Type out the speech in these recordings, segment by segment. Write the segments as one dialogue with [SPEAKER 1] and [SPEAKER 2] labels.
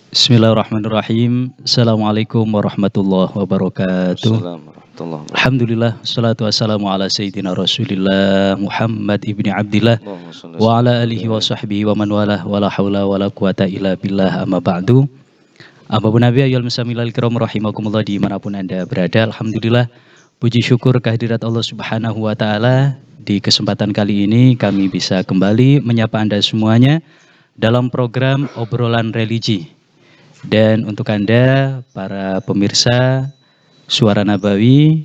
[SPEAKER 1] Bismillahirrahmanirrahim. Assalamualaikum warahmatullahi wabarakatuh.
[SPEAKER 2] Waalaikumsalam warahmatullahi wabarakatuh.
[SPEAKER 1] Alhamdulillah, salatu wassalamu ala sayyidina Rasulillah Muhammad ibni Abdillah
[SPEAKER 2] Allahumma shalli wa
[SPEAKER 1] wa
[SPEAKER 2] sallim
[SPEAKER 1] ala
[SPEAKER 2] wa
[SPEAKER 1] alihi wa
[SPEAKER 2] barik.
[SPEAKER 1] sahbihi wa man walah wa la hawla wa la quwata illa billah amma ba'du. Abu Nabi ayyul musamilal kiram rahimakumullah dimanapun Anda berada. Alhamdulillah, puji syukur kehadirat Allah subhanahu wa ta'ala. Di kesempatan kali ini kami bisa kembali menyapa Anda semuanya dalam program obrolan religi. Dan untuk Anda, para pemirsa Suara Nabawi,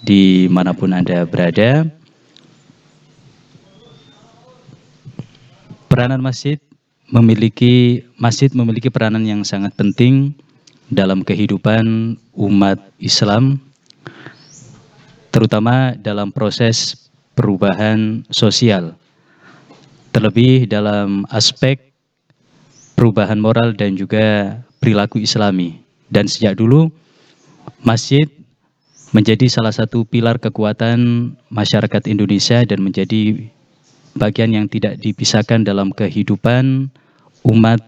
[SPEAKER 1] dimanapun Anda berada, peranan masjid memiliki peranan yang sangat penting dalam kehidupan umat Islam, terutama dalam proses perubahan sosial, terlebih dalam aspek perubahan moral dan juga perilaku Islami. Dan sejak dulu masjid menjadi salah satu pilar kekuatan masyarakat Indonesia dan menjadi bagian yang tidak dipisahkan dalam kehidupan umat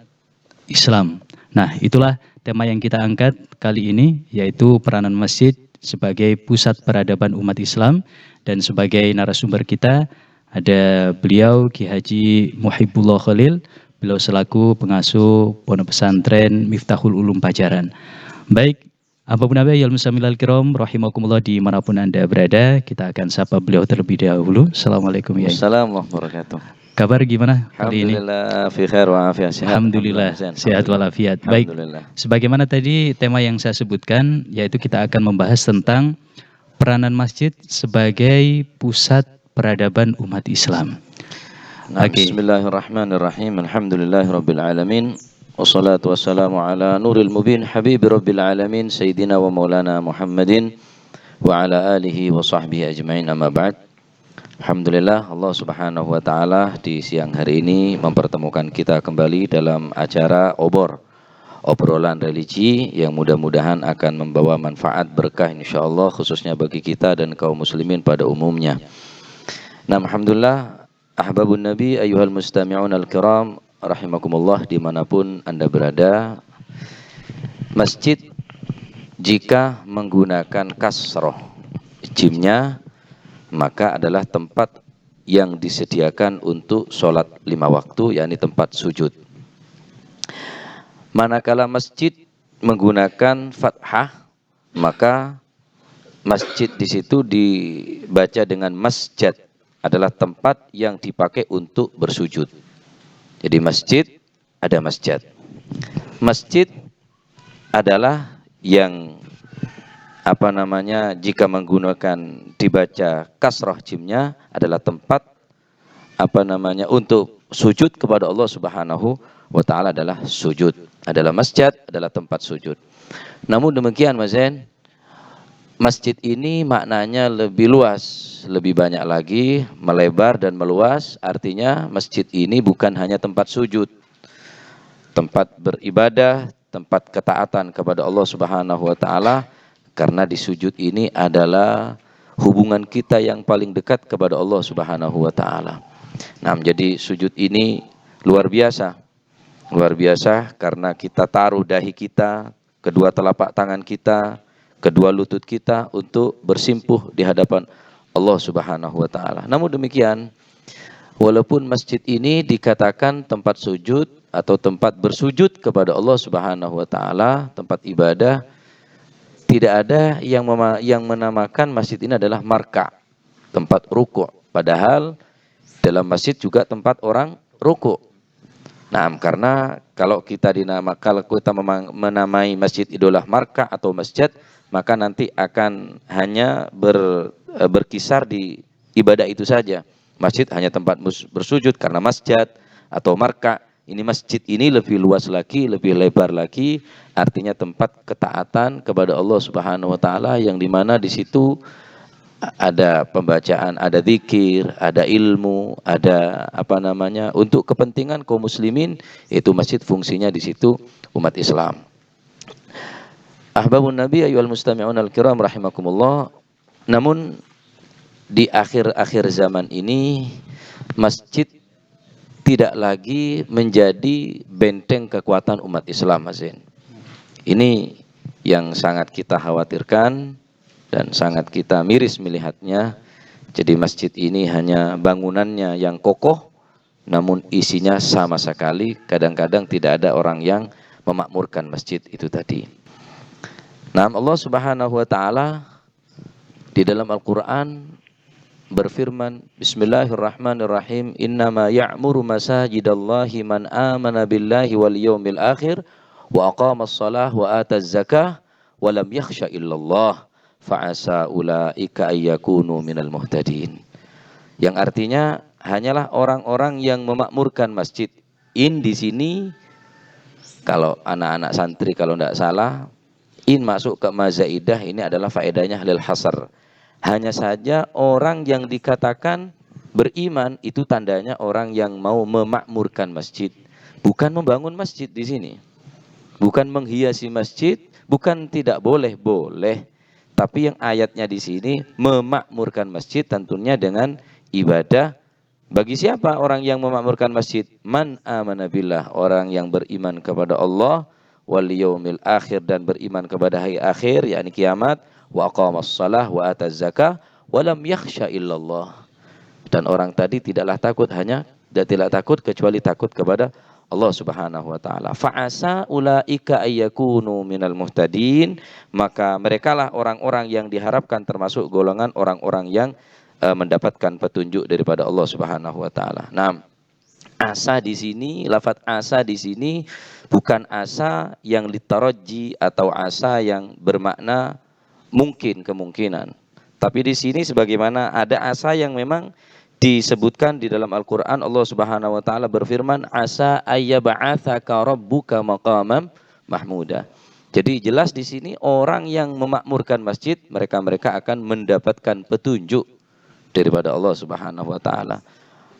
[SPEAKER 1] Islam. Nah, itulah tema yang kita angkat kali ini, yaitu peranan masjid sebagai pusat peradaban umat Islam. Dan sebagai narasumber kita ada beliau Ki Haji Muhibbullah Khalil. Beliau selaku pengasuh Pondok Pesantren Miftahul Ulum Pajaran. Baik, apapun Nabi Yal Musamilal Kiram rahimakumullah dimanapun Anda berada, kita akan sapa beliau terlebih dahulu. Assalamualaikum ya.
[SPEAKER 2] Assalamualaikum warahmatullahi wabarakatuh.
[SPEAKER 1] Kabar gimana kali ini?
[SPEAKER 2] Alhamdulillah fi khair wa afiat sehat.
[SPEAKER 1] Alhamdulillah sehat walafiat. Baik, sebagaimana tadi tema yang saya sebutkan, yaitu kita akan membahas tentang peranan masjid sebagai pusat peradaban umat Islam.
[SPEAKER 2] Bismillahirrahmanirrahim. Alhamdulillahirabbil alamin. Wassalatu wassalamu ala nuril mubin habibi rabbil alamin sayyidina wa maulana Muhammadin wa ala alihi wa sahbihi ajmain, amma ba'd. Alhamdulillah, Allah subhanahu wa ta'ala di siang hari ini mempertemukan kita kembali dalam acara obrolan religi yang mudah-mudahan akan membawa manfaat berkah insyaallah, khususnya bagi kita dan kaum muslimin pada umumnya. Nah, alhamdulillah, ahbabun nabi ayyuhal mustami'un al-kiram rahimakumullah dimanapun Anda berada, masjid jika menggunakan kasroh jimnya maka adalah tempat yang disediakan untuk sholat 5 waktu, yakni tempat sujud. Manakala masjid menggunakan fathah, maka masjid di situ dibaca dengan masjid, adalah tempat yang dipakai untuk bersujud. Jadi masjid ada masjid. Masjid adalah yang jika menggunakan dibaca kasrah jimnya adalah tempat untuk sujud kepada Allah Subhanahu wa ta'ala, adalah sujud, adalah masjid, adalah tempat sujud. Namun demikian Mas Zain, masjid ini maknanya lebih luas, lebih banyak lagi, melebar dan meluas. Artinya masjid ini bukan hanya tempat sujud, tempat beribadah, tempat ketaatan kepada Allah Subhanahu wa ta'ala, karena di sujud ini adalah hubungan kita yang paling dekat kepada Allah Subhanahu wa ta'ala. Nah, jadi sujud ini luar biasa. Luar biasa karena kita taruh dahi kita, kedua telapak tangan kita, kedua lutut kita untuk bersimpuh di hadapan Allah Subhanahu wa ta'ala. Namun demikian, walaupun masjid ini dikatakan tempat sujud atau tempat bersujud kepada Allah Subhanahu wa ta'ala, tempat ibadah, tidak ada yang menamakan masjid ini adalah marka, tempat ruku'. Padahal dalam masjid juga tempat orang ruku'. Nah, karena kalau kita menamai masjid idolah marka atau masjid, maka nanti akan hanya berkisar di ibadah itu saja. Masjid hanya tempat bersujud karena masjid atau marka. Ini masjid ini lebih luas lagi, lebih lebar lagi, artinya tempat ketaatan kepada Allah Subhanahu wa ta'ala, yang dimana di situ ada pembacaan, ada zikir, ada ilmu, ada untuk kepentingan kaum muslimin. Itu masjid fungsinya di situ umat Islam. Ahbabun Nabi ayyuhal mustami'un al-kiram rahimakumullah. Namun di akhir-akhir zaman ini masjid tidak lagi menjadi benteng kekuatan umat Islam, Mas Zain. Ini yang sangat kita khawatirkan dan sangat kita miris melihatnya. Jadi masjid ini hanya bangunannya yang kokoh, namun isinya sama sekali kadang-kadang tidak ada orang yang memakmurkan masjid itu tadi. Nah, Allah Subhanahu wa taala di dalam Al-Qur'an berfirman, Bismillahirrahmanirrahim, innama ya'muru masajidallahi man amana billahi wal yawmil akhir wa aqamas shalah wa ataz zakah wa lam yakhsha illallah fa'asa ulaika ayyakunu minal muhtadin. Yang artinya hanyalah orang-orang yang memakmurkan masjid. Di sini kalau anak-anak santri kalau tidak salah, masuk ke mazaidah ini adalah faedahnya lil hasar. Hanya saja orang yang dikatakan beriman itu tandanya orang yang mau memakmurkan masjid, bukan membangun masjid di sini. Bukan menghiasi masjid, bukan tidak boleh, boleh. Tapi yang ayatnya di sini memakmurkan masjid tentunya dengan ibadah. Bagi siapa orang yang memakmurkan masjid? Man amana billah, orang yang beriman kepada Allah wal yaumil akhir dan beriman kepada hari akhir, yakni kiamat, wa aqamas shalah wa ataz zakah wa lam yakhsha illallah. Dan orang tadi tidaklah takut hanya dan tidak takut kecuali takut kepada Allah Subhanahu wa taala. Fa'asa ulaika ayyakunu minal muhtadin, maka merekalah orang-orang yang diharapkan termasuk golongan orang-orang yang mendapatkan petunjuk daripada Allah Subhanahu wa taala. Nah, asa di sini, lafaz asa di sini bukan asa yang litaraji atau asa yang bermakna mungkin, kemungkinan. Tapi di sini sebagaimana ada asa yang memang disebutkan di dalam Al-Qur'an, Allah Subhanahu wa taala berfirman, asa ayyab'atsaka rabbuka maqamam mahmuda. Jadi jelas di sini orang yang memakmurkan masjid, mereka akan mendapatkan petunjuk daripada Allah Subhanahu wa taala.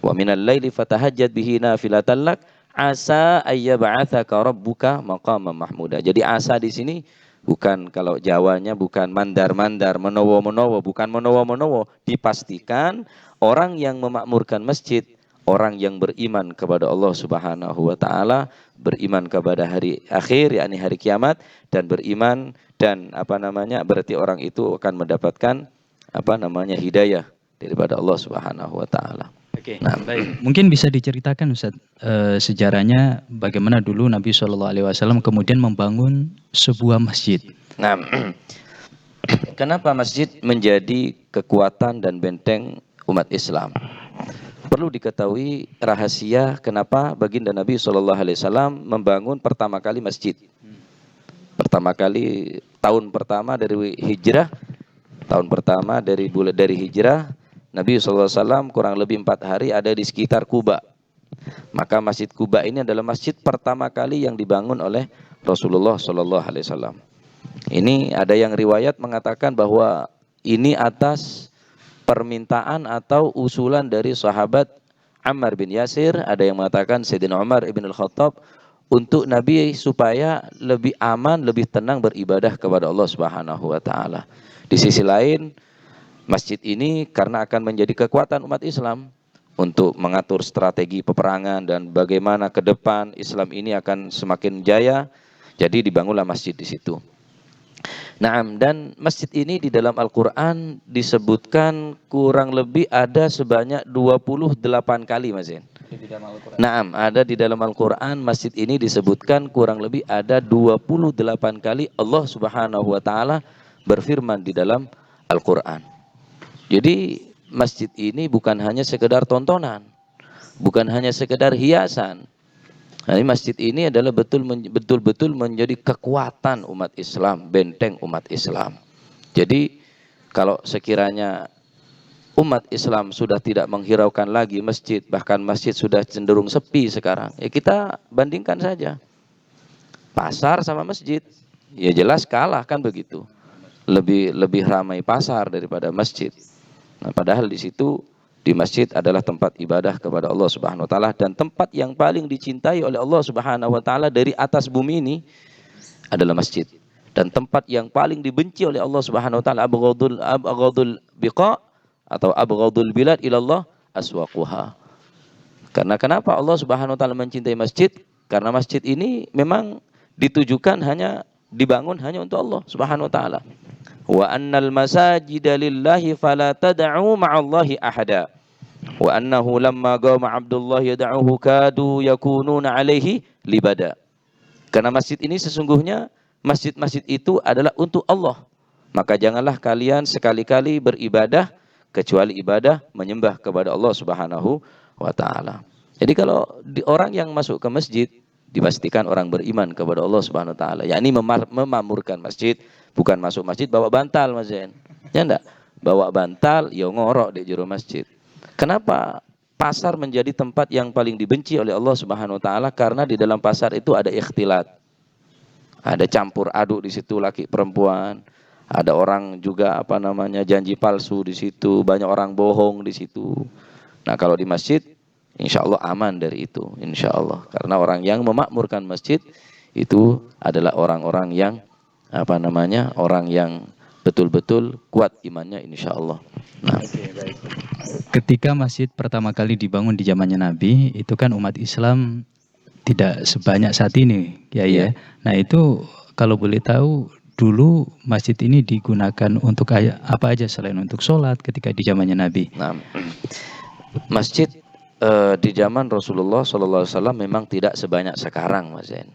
[SPEAKER 2] Wa minal laili fatahajjat bihi nafilatan lak asa ayyab'atsaka rabbuka maqamam mahmuda. Jadi asa di sini bukan, kalau Jawanya bukan mandar-mandar, menowo-menowo, bukan menowo-menowo. Dipastikan orang yang memakmurkan masjid, orang yang beriman kepada Allah Subhanahu wa taala, beriman kepada hari akhir, yakni hari kiamat, dan beriman dan berarti orang itu akan mendapatkan hidayah daripada Allah Subhanahu wa taala.
[SPEAKER 1] Oke, baik. Mungkin bisa diceritakan Ustaz sejarahnya bagaimana dulu Nabi SAW kemudian membangun sebuah masjid.
[SPEAKER 2] Nah, kenapa masjid menjadi kekuatan dan benteng umat Islam? Perlu diketahui rahasia kenapa baginda Nabi SAW membangun pertama kali masjid. Pertama kali, tahun pertama dari hijrah, dari hijrah, Nabi SAW kurang lebih 4 hari ada di sekitar Kuba. Maka Masjid Kuba ini adalah masjid pertama kali yang dibangun oleh Rasulullah SAW. Ini ada yang riwayat mengatakan bahwa ini atas permintaan atau usulan dari sahabat Ammar bin Yasir. Ada yang mengatakan Sayyidina Umar ibn al-Khattab, untuk Nabi supaya lebih aman, lebih tenang beribadah kepada Allah Subhanahu wa taala. Di sisi lain, masjid ini karena akan menjadi kekuatan umat Islam untuk mengatur strategi peperangan dan bagaimana ke depan Islam ini akan semakin jaya. Jadi dibangunlah masjid di situ. Naam, dan masjid ini di dalam Al-Qur'an disebutkan kurang lebih ada sebanyak 28 kali, Mas Zain. Naam, ada di dalam Al-Qur'an masjid ini disebutkan kurang lebih ada 28 kali Allah Subhanahu wa taala berfirman di dalam Al-Qur'an. Jadi masjid ini bukan hanya sekedar tontonan, bukan hanya sekedar hiasan. Nah, masjid ini adalah betul-betul menjadi kekuatan umat Islam, benteng umat Islam. Jadi kalau sekiranya umat Islam sudah tidak menghiraukan lagi masjid, bahkan masjid sudah cenderung sepi sekarang, ya kita bandingkan saja pasar sama masjid, ya jelas kalah kan begitu. Lebih ramai pasar daripada masjid. Nah, padahal di situ di masjid adalah tempat ibadah kepada Allah Subhanahu wa taala, dan tempat yang paling dicintai oleh Allah Subhanahu wa taala dari atas bumi ini adalah masjid. Dan tempat yang paling dibenci oleh Allah Subhanahu wa taala, abghadul biqa atau abghadul bilad ilallah aswaquha. Karena kenapa Allah Subhanahu wa taala mencintai masjid? Karena masjid ini memang ditujukan hanya dibangun hanya untuk Allah Subhanahu wa taala. Wa annal masajida lillahi fala tad'u ma'allahi ahada. Wa annahu lamma qama Abdullah yad'uhu kadu yakununa alaihi libada. Karena masjid ini sesungguhnya masjid-masjid itu adalah untuk Allah. Maka janganlah kalian sekali-kali beribadah kecuali ibadah menyembah kepada Allah Subhanahu wa taala. Jadi kalau orang yang masuk ke masjid dipastikan orang beriman kepada Allah Subhanahu wa taala, yakni memamurkan masjid, bukan masuk masjid bawa bantal, Mas Zain. Ya enggak? Bawa bantal ya ngorok di jero masjid. Kenapa pasar menjadi tempat yang paling dibenci oleh Allah Subhanahu wa taala? Karena di dalam pasar itu ada ikhtilat. Ada campur aduk di situ laki perempuan. Ada orang juga janji palsu di situ, banyak orang bohong di situ. Nah, kalau di masjid insya Allah aman dari itu, insya Allah. Karena orang yang memakmurkan masjid itu adalah orang-orang yang orang yang betul-betul kuat imannya, insya Allah. Nah.
[SPEAKER 1] Ketika masjid pertama kali dibangun di zamannya Nabi, itu kan umat Islam tidak sebanyak saat ini, ya. Nah, itu kalau boleh tahu dulu masjid ini digunakan untuk apa aja selain untuk sholat ketika di zamannya Nabi?
[SPEAKER 2] Nah, masjid di zaman Rasulullah SAW memang tidak sebanyak sekarang, Mas Zain.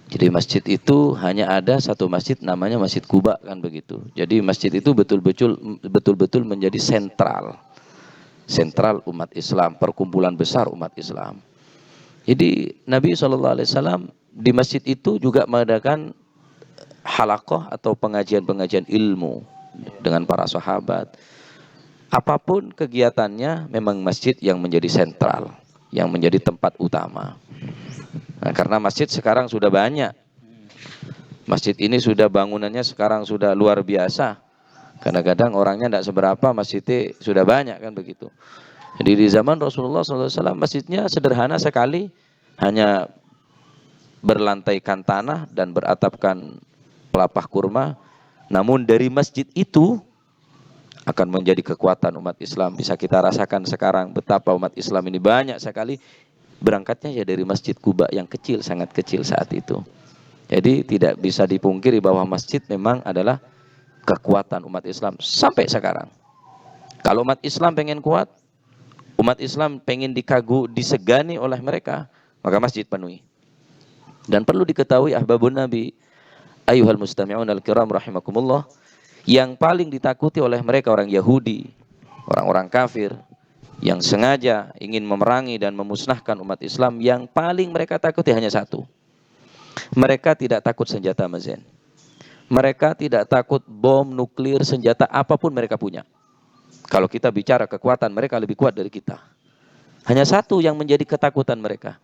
[SPEAKER 2] Jadi masjid itu hanya ada satu masjid namanya Masjid Quba, kan begitu. Jadi masjid itu betul-betul menjadi sentral umat Islam, perkumpulan besar umat Islam. Jadi Nabi SAW di masjid itu juga mengadakan halaqah atau pengajian-pengajian ilmu dengan para sahabat. Apapun kegiatannya memang masjid yang menjadi sentral, yang menjadi tempat utama. Nah, karena masjid sekarang sudah banyak. Masjid ini sudah bangunannya sekarang sudah luar biasa. Kadang-kadang orangnya tidak seberapa, masjidnya sudah banyak, kan begitu. Jadi di zaman Rasulullah SAW masjidnya sederhana sekali, hanya berlantaikan tanah dan beratapkan pelapah kurma. Namun dari masjid itu akan menjadi kekuatan umat Islam. Bisa kita rasakan sekarang betapa umat Islam ini banyak sekali berangkatnya ya dari Masjid Quba yang kecil, sangat kecil saat itu. Jadi tidak bisa dipungkiri bahwa masjid memang adalah kekuatan umat Islam sampai sekarang. Kalau umat Islam pengen kuat, umat Islam pengen disegani oleh mereka, maka masjid penuhi. Dan perlu diketahui ahbabun Nabi, ayyuhal mustami'un al-kiram rahimakumullah, yang paling ditakuti oleh mereka orang Yahudi, orang-orang kafir yang sengaja ingin memerangi dan memusnahkan umat Islam, yang paling mereka takuti hanya satu. Mereka tidak takut senjata mezen. Mereka tidak takut bom nuklir, senjata apapun mereka punya. Kalau kita bicara kekuatan, mereka lebih kuat dari kita. Hanya satu yang menjadi ketakutan mereka.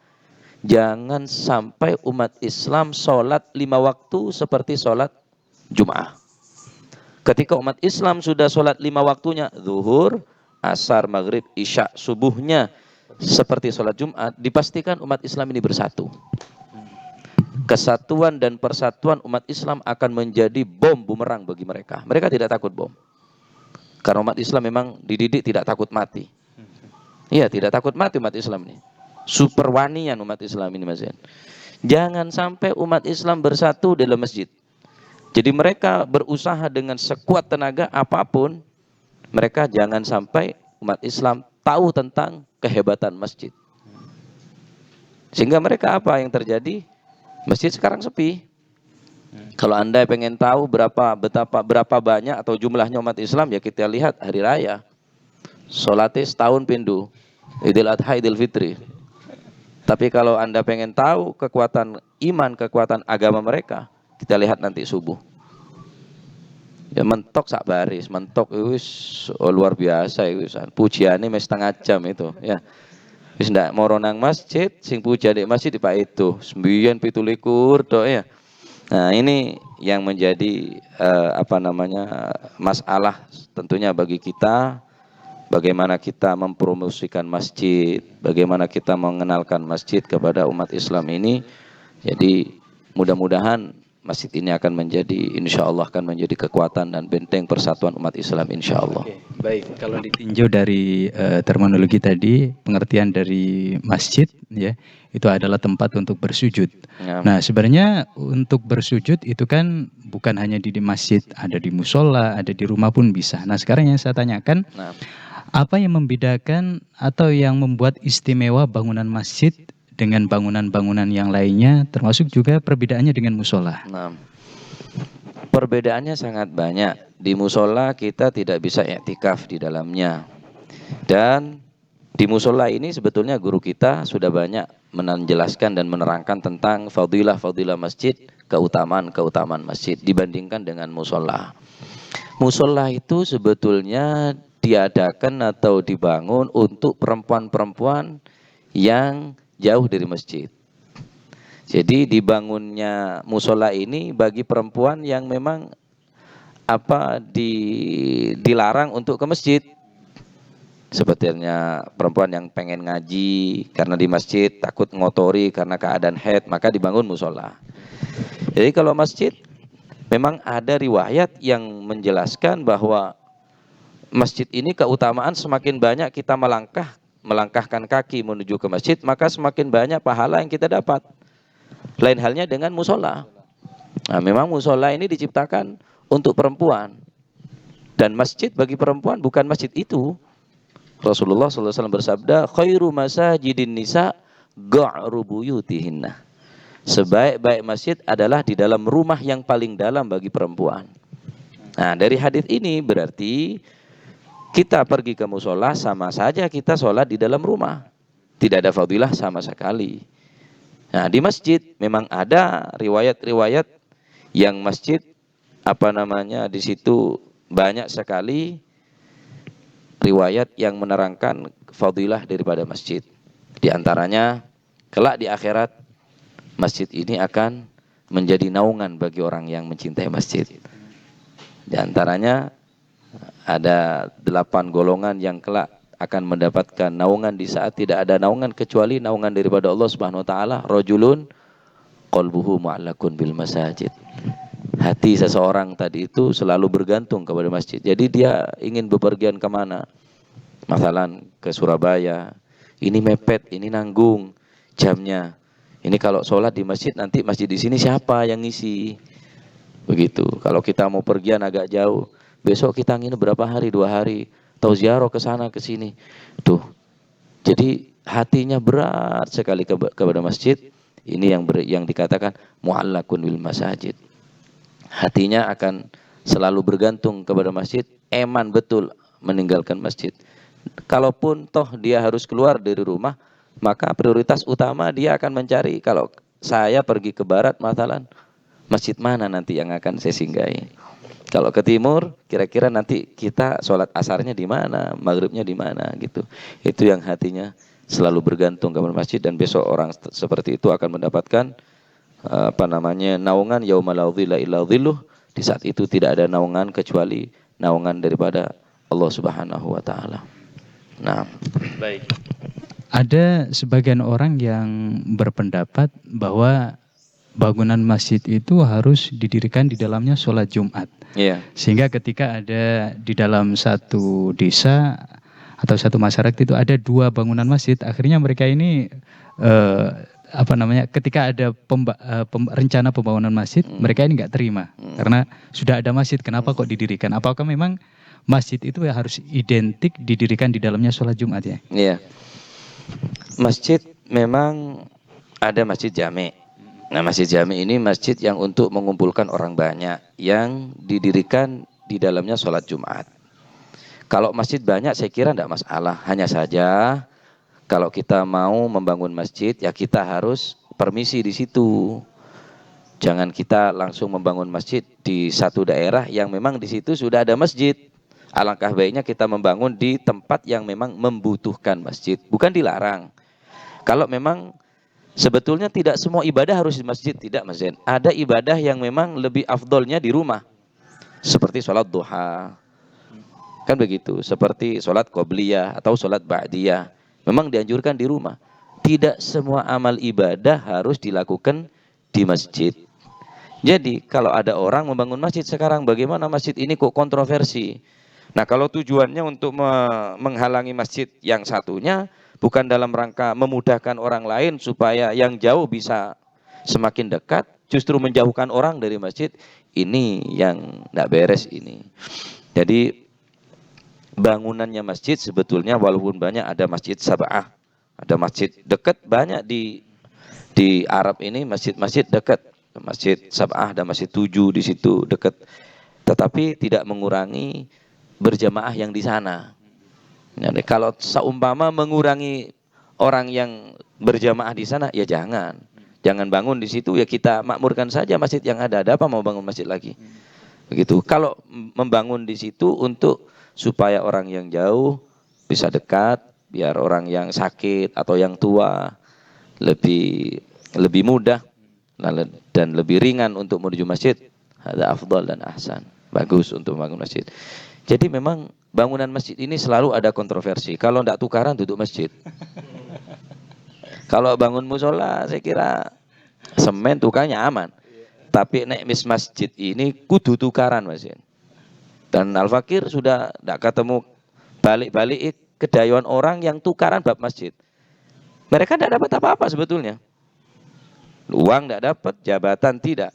[SPEAKER 2] Jangan sampai umat Islam sholat 5 waktu seperti sholat Jum'ah. Ketika umat Islam sudah sholat 5 waktunya, zuhur, asar, maghrib, isya, subuhnya seperti sholat Jumat, dipastikan umat Islam ini bersatu. Kesatuan dan persatuan umat Islam akan menjadi bom bumerang bagi mereka. Mereka tidak takut bom. Karena umat Islam memang dididik tidak takut mati. Iya, tidak takut mati umat Islam ini. Super wanian umat Islam ini, Mas Zain. Jangan sampai umat Islam bersatu dalam masjid. Jadi mereka berusaha dengan sekuat tenaga apapun, mereka jangan sampai umat Islam tahu tentang kehebatan masjid. Sehingga mereka apa yang terjadi? Masjid sekarang sepi. Kalau Anda pengen tahu berapa banyak atau jumlahnya umat Islam, ya kita lihat hari raya. Sholatnya setahun pindu, Idul Adha, Idul Fitri. Tapi kalau Anda pengen tahu kekuatan iman, kekuatan agama mereka, kita lihat nanti subuh. Ya mentok sak baris, mentok wis luar biasa wis. Pujiane mes setengah jam itu, ya. Wis ndak moro nang masjid, sing puja di masjid Pak itu. 9:17 tok ya. Nah, ini yang menjadi masalah tentunya bagi kita. Bagaimana kita mempromosikan masjid, bagaimana kita mengenalkan masjid kepada umat Islam ini. Jadi mudah-mudahan masjid ini akan menjadi, insya Allah akan menjadi kekuatan dan benteng persatuan umat Islam, insya Allah.
[SPEAKER 1] Baik, kalau ditinjau dari terminologi tadi, pengertian dari masjid ya, itu adalah tempat untuk bersujud.
[SPEAKER 2] Ya.
[SPEAKER 1] Nah, sebenarnya untuk bersujud itu kan bukan hanya di masjid, ada di musola, ada di rumah pun bisa. Nah, sekarang yang saya tanyakan,
[SPEAKER 2] Nah,
[SPEAKER 1] apa yang membedakan atau yang membuat istimewa bangunan masjid dengan bangunan-bangunan yang lainnya, termasuk juga perbedaannya dengan musola?
[SPEAKER 2] nah, perbedaannya sangat banyak. Di musola kita tidak bisa i'tikaf di dalamnya. Dan di musola ini sebetulnya guru kita sudah banyak menjelaskan dan menerangkan tentang fadilah-fadilah masjid, keutamaan-keutamaan masjid dibandingkan dengan musola. Musola itu sebetulnya diadakan atau dibangun untuk perempuan-perempuan yang jauh dari masjid. Jadi dibangunnya musola ini bagi perempuan yang memang dilarang untuk ke masjid. Sepertinya perempuan yang pengen ngaji karena di masjid takut ngotori karena keadaan haid, maka dibangun musola. Jadi kalau masjid memang ada riwayat yang menjelaskan bahwa masjid ini keutamaan semakin banyak kita melangkahkan kaki menuju ke masjid, maka semakin banyak pahala yang kita dapat. Lain halnya dengan musola. Nah, memang musola ini diciptakan untuk perempuan. Dan masjid bagi perempuan bukan masjid itu. Rasulullah SAW bersabda, khairu masajidin nisa ga'ru buyutihinna. Sebaik-baik masjid adalah di dalam rumah yang paling dalam bagi perempuan. Nah, dari hadis ini berarti kita pergi ke musola sama saja kita sholat di dalam rumah. Tidak ada fadilah sama sekali. Nah, di masjid memang ada riwayat-riwayat yang masjid di situ banyak sekali riwayat yang menerangkan fadilah daripada masjid. Di antaranya kelak di akhirat masjid ini akan menjadi naungan bagi orang yang mencintai masjid. Di antaranya ada 8 golongan yang kelak akan mendapatkan naungan di saat tidak ada naungan kecuali naungan daripada Allah Subhanahu wa taala. Rajulun qalbuhu mu'allaqun bil masajid. Hati seseorang tadi itu selalu bergantung kepada masjid. Jadi dia ingin bepergian kemana? Masalan ke Surabaya. Ini mepet, ini nanggung jamnya. Ini kalau sholat di masjid, nanti masjid di sini siapa yang ngisi? Begitu. Kalau kita mau pergian agak jauh, besok kita nginep berapa hari? 2 hari. Atau ziarah ke sana ke sini. Tuh. Jadi hatinya berat sekali kepada masjid. Ini yang dikatakan mu'allaqun bil masajid. Hatinya akan selalu bergantung kepada masjid, eman betul meninggalkan masjid. Kalaupun toh dia harus keluar dari rumah, maka prioritas utama dia akan mencari, kalau saya pergi ke barat masalan, masjid mana nanti yang akan saya singgahi. Kalau ke timur, kira-kira nanti kita sholat asarnya di mana, maghribnya di mana gitu. Itu yang hatinya selalu bergantung kepada masjid, dan besok orang seperti itu akan mendapatkan naungan yauma la dhilla illa dhilluh. Di saat itu tidak ada naungan kecuali naungan daripada Allah Subhanahu wa taala. Nah,
[SPEAKER 1] baik. Ada sebagian orang yang berpendapat bahwa bangunan masjid itu harus didirikan di dalamnya sholat Jumat.
[SPEAKER 2] yeah.
[SPEAKER 1] Sehingga ketika ada di dalam satu desa atau satu masyarakat itu ada 2 bangunan masjid, akhirnya mereka ini ketika ada rencana pembangunan masjid, mereka ini nggak terima karena sudah ada masjid, kenapa kok didirikan? Apakah memang masjid itu harus identik didirikan di dalamnya sholat Jumat ya?
[SPEAKER 2] Iya. Masjid memang ada masjid jami'. Nah, masjid jami' ini masjid yang untuk mengumpulkan orang banyak yang didirikan di dalamnya sholat Jumat. Kalau masjid banyak saya kira tidak masalah. Hanya saja kalau kita mau membangun masjid, ya kita harus permisi di situ. Jangan kita langsung membangun masjid di satu daerah yang memang di situ sudah ada masjid. Alangkah baiknya kita membangun di tempat yang memang membutuhkan masjid, bukan dilarang. Kalau memang sebetulnya tidak semua ibadah harus di masjid, tidak Mas Zain. Ada ibadah yang memang lebih afdolnya di rumah. Seperti sholat duha. Kan begitu, seperti sholat qobliyah atau sholat ba'diyah. Memang dianjurkan di rumah. Tidak semua amal ibadah harus dilakukan di masjid. Jadi kalau ada orang membangun masjid sekarang, bagaimana masjid ini kok kontroversi? Nah, kalau tujuannya untuk menghalangi masjid yang satunya, bukan dalam rangka memudahkan orang lain supaya yang jauh bisa semakin dekat, justru menjauhkan orang dari masjid, ini yang tidak beres ini. Jadi bangunannya masjid sebetulnya walaupun banyak, ada masjid sab'ah, ada masjid dekat banyak di Arab ini, masjid-masjid dekat, masjid sab'ah, ada masjid 7 di situ dekat, tetapi tidak mengurangi berjamaah yang di sana. Jadi kalau seumpama mengurangi orang yang berjamaah di sana, ya jangan bangun di situ, ya kita makmurkan saja masjid yang ada apa mau bangun masjid lagi. Begitu. Kalau membangun di situ untuk supaya orang yang jauh bisa dekat, biar orang yang sakit atau yang tua lebih mudah dan lebih ringan untuk menuju masjid, ada afdal dan ahsan. Bagus untuk membangun masjid. Jadi memang bangunan masjid ini selalu ada kontroversi. Kalau tidak tukaran duduk masjid. Kalau bangun musola saya kira semen tukangnya aman. Tapi nek masjid ini kudu tukaran masjid. Dan Al-Fakir sudah tidak ketemu balik-balik kedayuan orang yang tukaran bab masjid. Mereka tidak dapat apa-apa sebetulnya. Uang tidak dapat, jabatan tidak.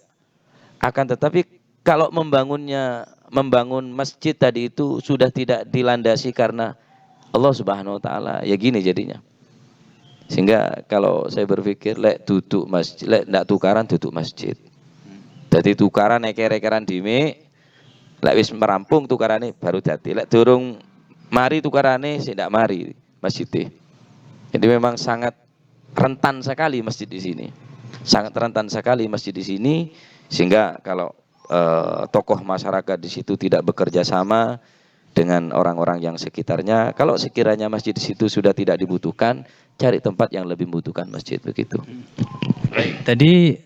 [SPEAKER 2] Akan tetapi kalau membangun masjid tadi itu sudah tidak dilandasi karena Allah Subhanahu wa taala, ya gini jadinya. Sehingga kalau saya berpikir lek duduk masjid, lek ndak tukaran duduk masjid. Jadi tukaran eker-ekeran dime, lek wis merampung tukarane baru dadi. Lek durung mari tukarane sik ndak mari masjid. Jadi memang sangat rentan sekali masjid di sini. Sangat rentan sekali masjid di sini, sehingga kalau tokoh masyarakat di situ tidak bekerja sama dengan orang-orang yang sekitarnya, kalau sekiranya masjid di situ sudah tidak dibutuhkan, cari tempat yang lebih membutuhkan masjid, begitu.
[SPEAKER 1] Tadi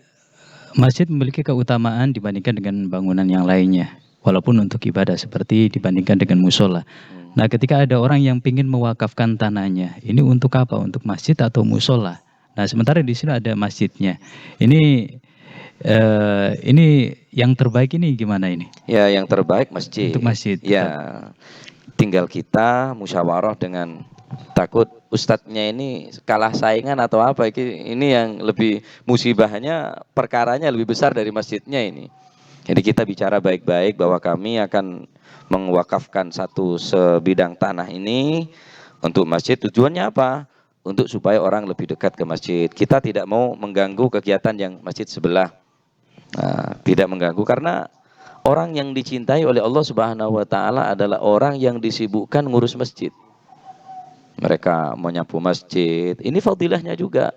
[SPEAKER 1] masjid memiliki keutamaan dibandingkan dengan bangunan yang lainnya, walaupun untuk ibadah seperti dibandingkan dengan musola. Nah, ketika ada orang yang ingin mewakafkan tanahnya, ini untuk apa? Untuk masjid atau musola? Nah, sementara di sini ada masjidnya. Ini yang terbaik ini gimana ini?
[SPEAKER 2] Ya, yang terbaik masjid.
[SPEAKER 1] Untuk masjid.
[SPEAKER 2] Ya, tinggal kita musyawarah dengan, takut ustadznya ini kalah saingan atau apa. Ini yang lebih musibahnya, perkaranya lebih besar dari masjidnya ini. Jadi kita bicara baik-baik bahwa kami akan mewakafkan satu sebidang tanah ini untuk masjid. Tujuannya apa? Untuk supaya orang lebih dekat ke masjid. Kita tidak mau mengganggu kegiatan yang masjid sebelah. Nah, tidak mengganggu karena orang yang dicintai oleh Allah Subhanahu wa taala adalah orang yang disibukkan ngurus masjid. Mereka menyapu masjid. Ini fadilahnya juga.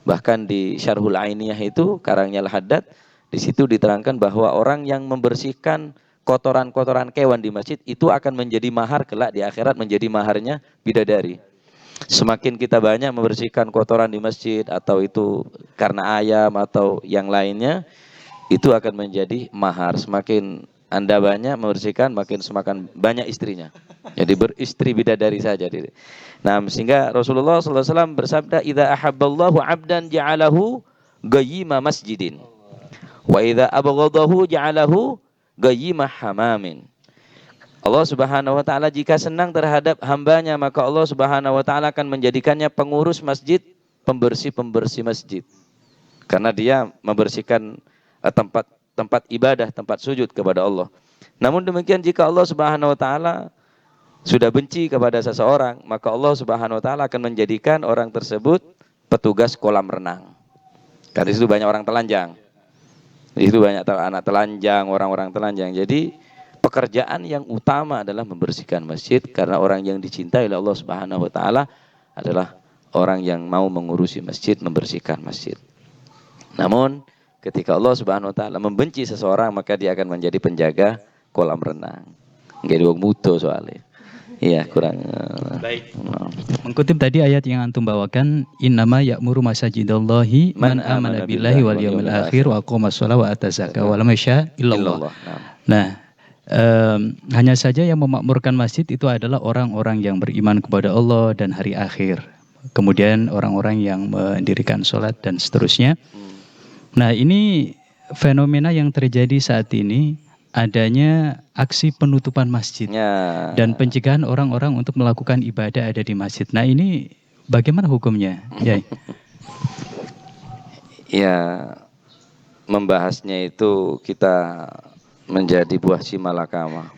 [SPEAKER 2] Bahkan di Syarhul Ainiyah itu karangnya Al-Haddad, di situ diterangkan bahwa orang yang membersihkan kotoran-kotoran kewan di masjid itu akan menjadi mahar kelak di akhirat, menjadi maharnya bidadari. Semakin kita banyak membersihkan kotoran di masjid, atau itu karena ayam atau yang lainnya, itu akan menjadi mahar. Semakin Anda banyak membersihkan, semakin banyak istrinya. Jadi beristri bidadari saja. Nah, sehingga Rasulullah SAW bersabda, "Idza ahabballahu 'abdan ja'alahu gayyima masjidin, wa idza abghadahu ja'alahu gayyima hamamin." Allah Subhanahu wa taala jika senang terhadap hambanya, maka Allah Subhanahu wa taala akan menjadikannya pengurus masjid, pembersih-pembersih masjid. Karena dia membersihkan tempat ibadah, tempat sujud kepada Allah. Namun demikian jika Allah Subhanahu wa taala sudah benci kepada seseorang, maka Allah Subhanahu wa taala akan menjadikan orang tersebut petugas kolam renang. Karena itu banyak orang telanjang. Di situ banyak anak telanjang, orang-orang telanjang. Jadi pekerjaan yang utama adalah membersihkan masjid, karena orang yang dicintai oleh Allah Subhanahu wa taala adalah orang yang mau mengurusi masjid, membersihkan masjid. Namun ketika Allah Subhanahu wa taala membenci seseorang, maka dia akan menjadi penjaga kolam renang. Jadi wong muto soalnya. Iya, kurang.
[SPEAKER 1] Baik. Mengutip tadi ayat yang antum bawakan, innama ya'muru masajidallahi man amana billahi wal yawmil akhir wa aqama sholata wa ata zakata wa lam yasha illallah. Nah, hanya saja yang memakmurkan masjid itu adalah orang-orang yang beriman kepada Allah dan hari akhir. Kemudian orang-orang yang mendirikan sholat dan seterusnya. Nah, ini fenomena yang terjadi saat ini adanya aksi penutupan masjid
[SPEAKER 2] Ya,
[SPEAKER 1] dan pencegahan orang-orang untuk melakukan ibadah ada di masjid. Nah, ini bagaimana hukumnya, Yai?
[SPEAKER 2] ya, membahasnya itu kita menjadi buah simalakama.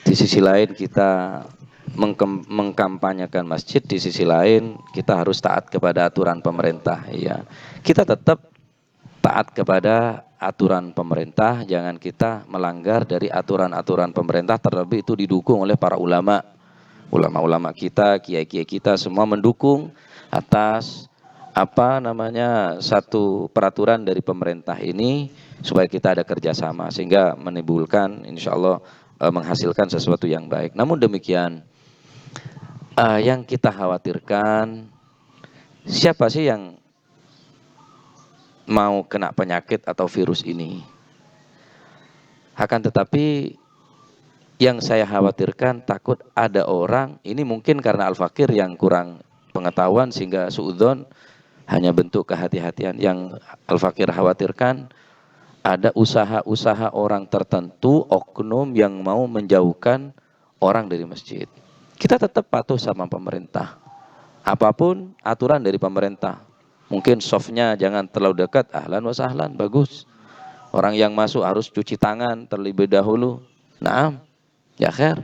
[SPEAKER 2] Di sisi lain kita mengkampanyekan masjid, di sisi lain kita harus taat kepada aturan pemerintah. Ya, kita tetap taat kepada aturan pemerintah, jangan kita melanggar dari aturan-aturan pemerintah, terlebih itu didukung oleh para ulama. Ulama-ulama kita, kiai-kiai kita semua mendukung atas satu peraturan dari pemerintah ini supaya kita ada kerjasama sehingga menimbulkan insya Allah menghasilkan sesuatu yang baik. Namun demikian yang kita khawatirkan, siapa sih yang mau kena penyakit atau virus ini? Akan tetapi yang saya khawatirkan takut ada orang, ini mungkin karena al-fakir yang kurang pengetahuan sehingga suudzon, hanya bentuk kehati-hatian. Yang al-fakir khawatirkan ada usaha-usaha orang tertentu, oknum yang mau menjauhkan orang dari masjid. Kita tetap patuh sama pemerintah. Apapun aturan dari pemerintah. Mungkin softnya jangan terlalu dekat, ahlan wa sahlan, bagus. Orang yang masuk harus cuci tangan terlebih dahulu. Naam, ya khair.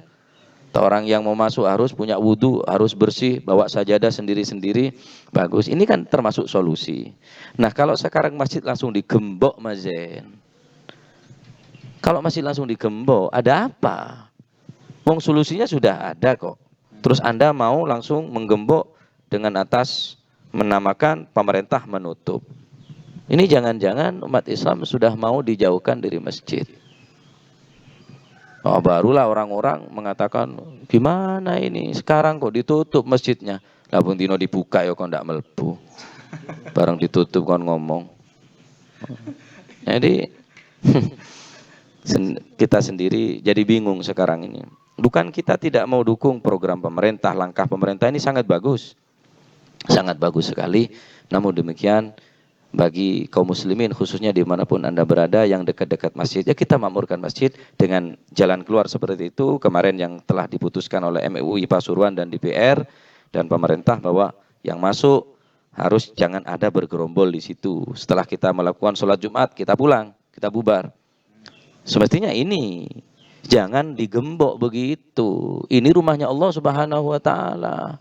[SPEAKER 2] Atau orang yang mau masuk harus punya wudhu, harus bersih, bawa sajadah sendiri-sendiri, bagus. Ini kan termasuk solusi. Nah, kalau sekarang masjid langsung digembok, Mas Zain. Kalau masjid langsung digembok, ada apa? Wong solusinya sudah ada kok. Terus Anda mau langsung menggembok dengan atas menamakan pemerintah menutup. Ini jangan-jangan umat Islam sudah mau dijauhkan dari masjid. Oh, barulah orang-orang mengatakan, gimana ini sekarang kok ditutup masjidnya? Lah pun dino dibuka ya kok ndak melebu. Barang ditutup kan ngomong. Jadi kita sendiri jadi bingung sekarang ini. Bukan kita tidak mau dukung program pemerintah, langkah pemerintah ini sangat bagus. Sangat bagus sekali. Namun demikian bagi kaum muslimin khususnya dimanapun Anda berada yang dekat-dekat masjid, ya kita makmurkan masjid dengan jalan keluar seperti itu kemarin yang telah diputuskan oleh MUI Pasuruan dan DPR dan pemerintah bahwa yang masuk harus jangan ada bergerombol di situ. Setelah kita melakukan sholat Jumat kita pulang, kita bubar. Semestinya ini jangan digembok begitu. Ini rumahnya Allah Subhanahu wa taala.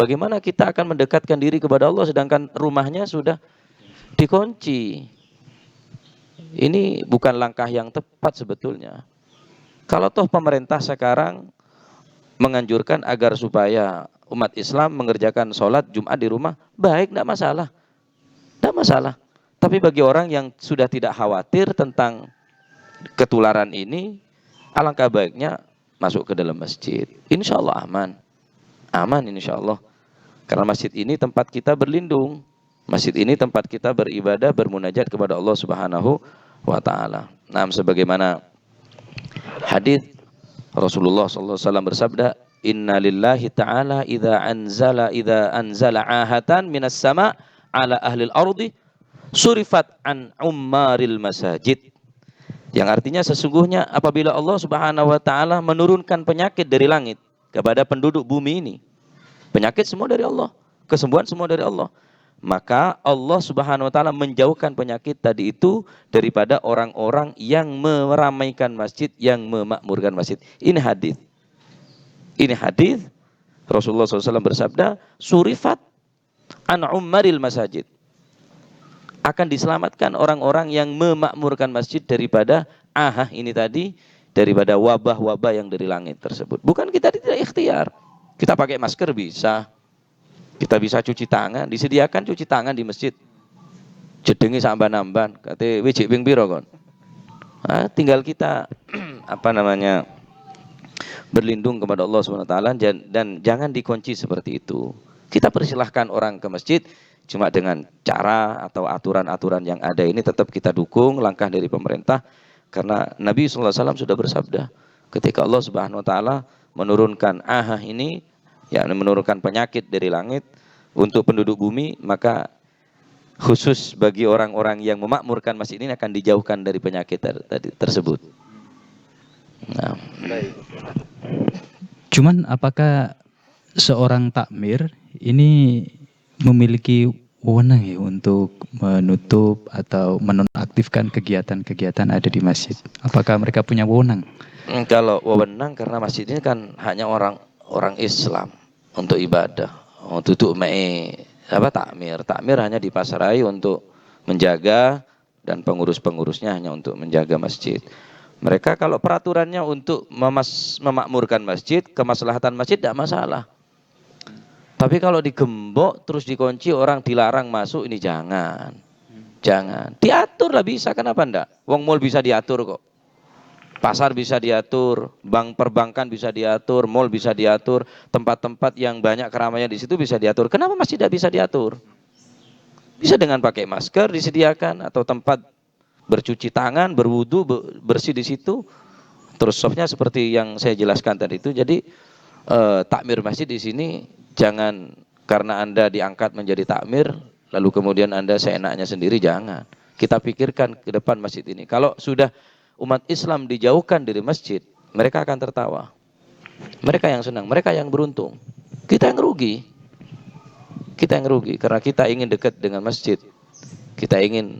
[SPEAKER 2] Bagaimana kita akan mendekatkan diri kepada Allah sedangkan rumahnya sudah dikunci? Ini bukan langkah yang tepat sebetulnya. Kalau toh pemerintah sekarang menganjurkan agar supaya umat Islam mengerjakan sholat Jumat di rumah, baik, tidak masalah. Tidak masalah. Tapi bagi orang yang sudah tidak khawatir tentang ketularan ini, alangkah baiknya masuk ke dalam masjid. Insya Allah aman. Aman insya Allah. Karena masjid ini tempat kita berlindung. Masjid ini tempat kita beribadah, bermunajat kepada Allah Subhanahu wa taala. Nah, sebagaimana hadis Rasulullah SAW bersabda, "Inna lillahi ta'ala idza anzala ahatan minas sama' ala ahli al-ardi surifat an ummaril masajid." Yang artinya sesungguhnya apabila Allah Subhanahu wa taala menurunkan penyakit dari langit kepada penduduk bumi ini, penyakit semua dari Allah, kesembuhan semua dari Allah, maka Allah Subhanahu wa taala menjauhkan penyakit tadi itu daripada orang-orang yang meramaikan masjid, yang memakmurkan masjid. Ini hadis. Ini hadis Rasulullah SAW bersabda, surifat an ummaril masajid. Akan diselamatkan orang-orang yang memakmurkan masjid daripada ini tadi, daripada wabah-wabah yang dari langit tersebut. Bukan kita tidak ikhtiar. Kita pakai masker bisa. Kita bisa cuci tangan, disediakan cuci tangan di masjid. Jedengi samban-amban, kate wejik ping pira kon. Tinggal kita berlindung kepada Allah SWT dan jangan dikunci seperti itu. Kita persilahkan orang ke masjid, cuma dengan cara atau aturan-aturan yang ada ini tetap kita dukung langkah dari pemerintah, karena Nabi SAW sudah bersabda ketika Allah Subhanahu wa taala menurunkan ini, yakni menurunkan penyakit dari langit untuk penduduk bumi, maka khusus bagi orang-orang yang memakmurkan masjid ini akan dijauhkan dari penyakit tadi tersebut. Nah,
[SPEAKER 1] Cuman apakah seorang takmir ini memiliki wewenang ya untuk menutup atau menonaktifkan kegiatan-kegiatan ada di masjid? Apakah mereka punya wewenang?
[SPEAKER 2] kalau wewenang, karena masjid ini kan hanya orang Islam untuk ibadah. Untuk takmir. Takmir hanya dipasrai untuk menjaga, dan pengurus-pengurusnya hanya untuk menjaga masjid. Mereka kalau peraturannya untuk memakmurkan masjid, kemaslahatan masjid tidak masalah. Tapi kalau digembok terus dikunci, orang dilarang masuk, ini jangan. Jangan. Diatur lah bisa, kenapa enggak? Wong mall bisa diatur kok. Pasar bisa diatur, bank perbankan bisa diatur, mall bisa diatur, tempat-tempat yang banyak keramaian di situ bisa diatur. Kenapa masjid tidak bisa diatur? Bisa dengan pakai masker disediakan, atau tempat bercuci tangan, berwudu, bersih di situ. Terus softnya seperti yang saya jelaskan tadi itu. Jadi takmir masjid di sini jangan karena Anda diangkat menjadi takmir lalu kemudian Anda seenaknya sendiri, jangan. Kita pikirkan ke depan masjid ini. Kalau sudah umat Islam dijauhkan dari masjid, mereka akan tertawa. Mereka yang senang, mereka yang beruntung. Kita yang rugi. Kita yang rugi karena kita ingin dekat dengan masjid. Kita ingin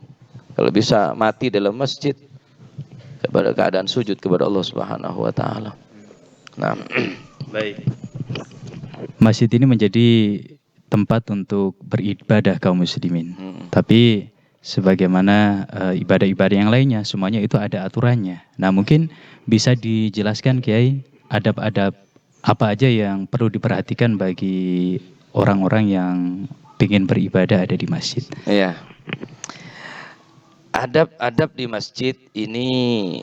[SPEAKER 2] kalau bisa mati dalam masjid kepada keadaan sujud kepada Allah Subhanahu wa taala. Nah,
[SPEAKER 1] Baik. Masjid ini menjadi tempat untuk beribadah kaum muslimin. Tapi sebagaimana ibadah-ibadah yang lainnya, semuanya itu ada aturannya. Nah, mungkin bisa dijelaskan Kiai, adab-adab apa aja yang perlu diperhatikan bagi orang-orang yang ingin beribadah ada di masjid.
[SPEAKER 2] Iya. Adab-adab di masjid ini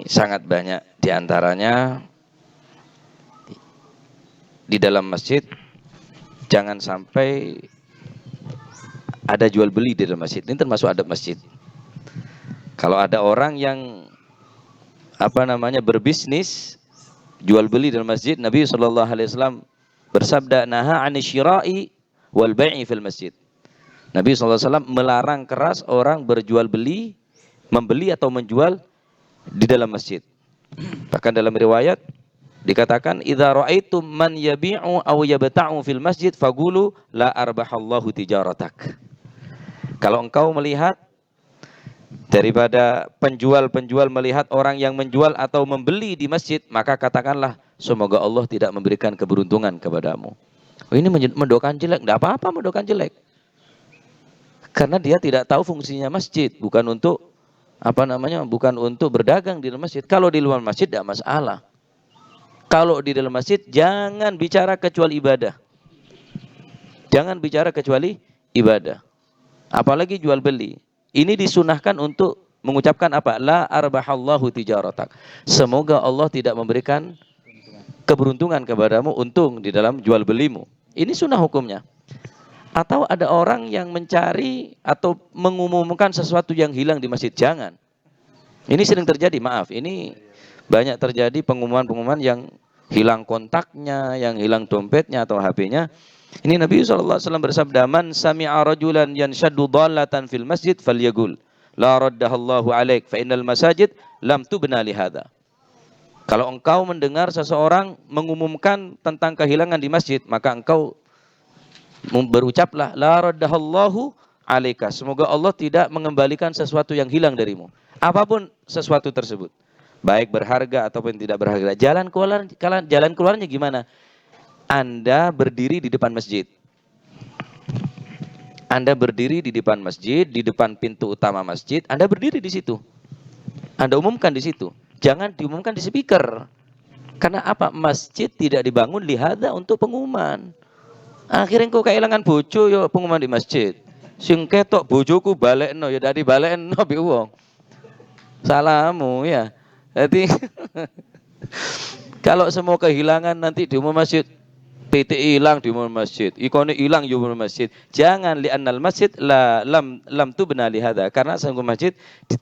[SPEAKER 2] sangat banyak. Di antaranya di dalam masjid jangan sampai ada jual beli di dalam masjid. Ini termasuk adab masjid. Kalau ada orang yang berbisnis jual beli dalam masjid, Nabi SAW bersabda, naha anisyira'i wal bai'i fil masjid. Nabi SAW melarang keras orang berjual beli, membeli atau menjual di dalam masjid. Bahkan dalam riwayat dikatakan, idza ra'aitum man yabi'u aw yabta'u fil masjid faqulu la arbahallahu tijaratak. Kalau engkau melihat daripada penjual-penjual melihat orang yang menjual atau membeli di masjid, maka katakanlah semoga Allah tidak memberikan keberuntungan kepadamu. Oh, ini mendoakan jelek, tidak apa-apa mendoakan jelek. Karena dia tidak tahu fungsinya masjid, bukan untuk bukan untuk berdagang di dalam masjid. Kalau di luar masjid tidak masalah. Kalau di dalam masjid jangan bicara kecuali ibadah. Jangan bicara kecuali ibadah. Apalagi jual beli. Ini disunahkan untuk mengucapkan apa? La arbahallahu tijaratak. Semoga Allah tidak memberikan keberuntungan kepadamu, untung di dalam jual belimu. Ini sunnah hukumnya. Atau ada orang yang mencari atau mengumumkan sesuatu yang hilang di masjid, jangan. Ini sering terjadi, maaf. Ini banyak terjadi pengumuman-pengumuman yang hilang kontaknya, yang hilang dompetnya atau HP-nya. Ini Nabi SAW bersabda, man sami'a rajulan yanshaddu dhalatan fil masjid falyagul la raddahallahu alaik fa innal masajid lam tubna lihada. Kalau engkau mendengar seseorang mengumumkan tentang kehilangan di masjid, maka engkau berucaplah la raddahallahu alaika, semoga Allah tidak mengembalikan sesuatu yang hilang darimu, apapun sesuatu tersebut, baik berharga ataupun tidak berharga. Jalan keluarnya gimana? Anda berdiri di depan masjid. Anda berdiri di depan masjid, di depan pintu utama masjid, Anda berdiri di situ. Anda umumkan di situ. Jangan diumumkan di speaker. Karena apa? Masjid tidak dibangun lihada untuk pengumuman. Akhirnya kau kehilangan bojo yo pengumuman di masjid. Sing ketok bojoku balekno ya dari balekno bi wong. Salamu ya. Jadi kalau semua kehilangan nanti di umum masjid, PT hilang di umum masjid, ikone hilang di umum masjid. Jangan, li'annal masjid lam tubna lihada, karena sungguh masjid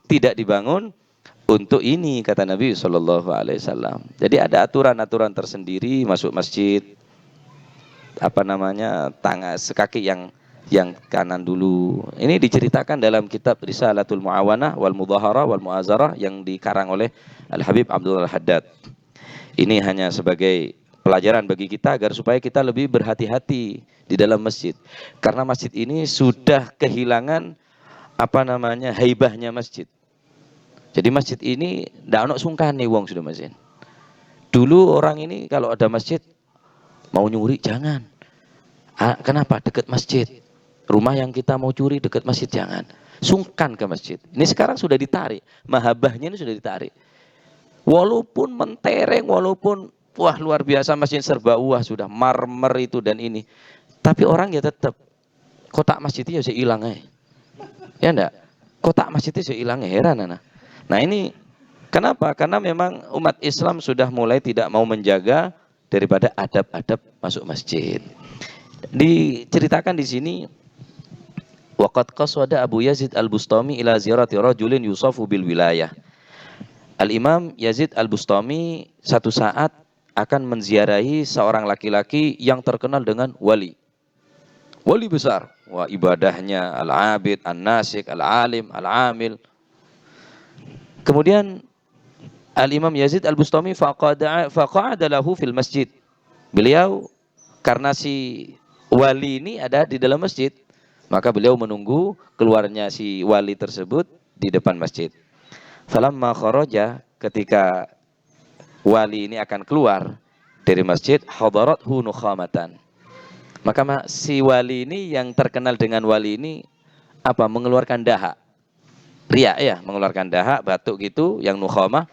[SPEAKER 2] tidak dibangun untuk ini, kata Nabi SAW. Jadi ada aturan-aturan tersendiri masuk masjid, tangan sekaki yang yang kanan dulu. Ini diceritakan dalam kitab Risalatul Muawanah wal Mudhaharah wal Mu'azarah yang dikarang oleh Al-Habib Abdul Haddad. Ini hanya sebagai pelajaran bagi kita agar supaya kita lebih berhati-hati di dalam masjid. Karena masjid ini sudah kehilangan haibahnya masjid. Jadi masjid ini ndak ono sungkan nih wong sudah masjid. Dulu orang ini kalau ada masjid mau nyuri jangan. Kenapa? Dekat masjid. Rumah yang kita mau curi dekat masjid jangan. Sungkan ke masjid. Ini sekarang sudah ditarik. Mahabbahnya ini sudah ditarik. Walaupun mentereng, walaupun wah luar biasa masjid serba wah sudah marmer itu dan ini. Tapi orang ya tetap kotak masjidnya ya hilang ya enggak? Kotak masjidnya ya hilang heran anak. Nah ini kenapa? Karena memang umat Islam sudah mulai tidak mau menjaga daripada adab-adab masuk masjid. Diceritakan di sini waqad qasada Abu Yazid Al-Bustami ila ziyarati rajulin yusafu bil wilayah. Al-Imam Yazid Al-Bustami satu saat akan menziarahi seorang laki-laki yang terkenal dengan wali. Wali besar. Wah, ibadahnya al-abid, an-nasik, al-alim, al-amil. Kemudian Al-Imam Yazid Al-Bustami faqa'ada lahu fil masjid. Beliau karena si wali ini ada di dalam masjid, maka beliau menunggu keluarnya si wali tersebut di depan masjid. Falamma kharaja, ketika wali ini akan keluar dari masjid, hadarathu nukhamatan. Maka si wali ini yang terkenal dengan wali ini mengeluarkan dahak. Riak ya, mengeluarkan dahak, batuk gitu yang nukhamah.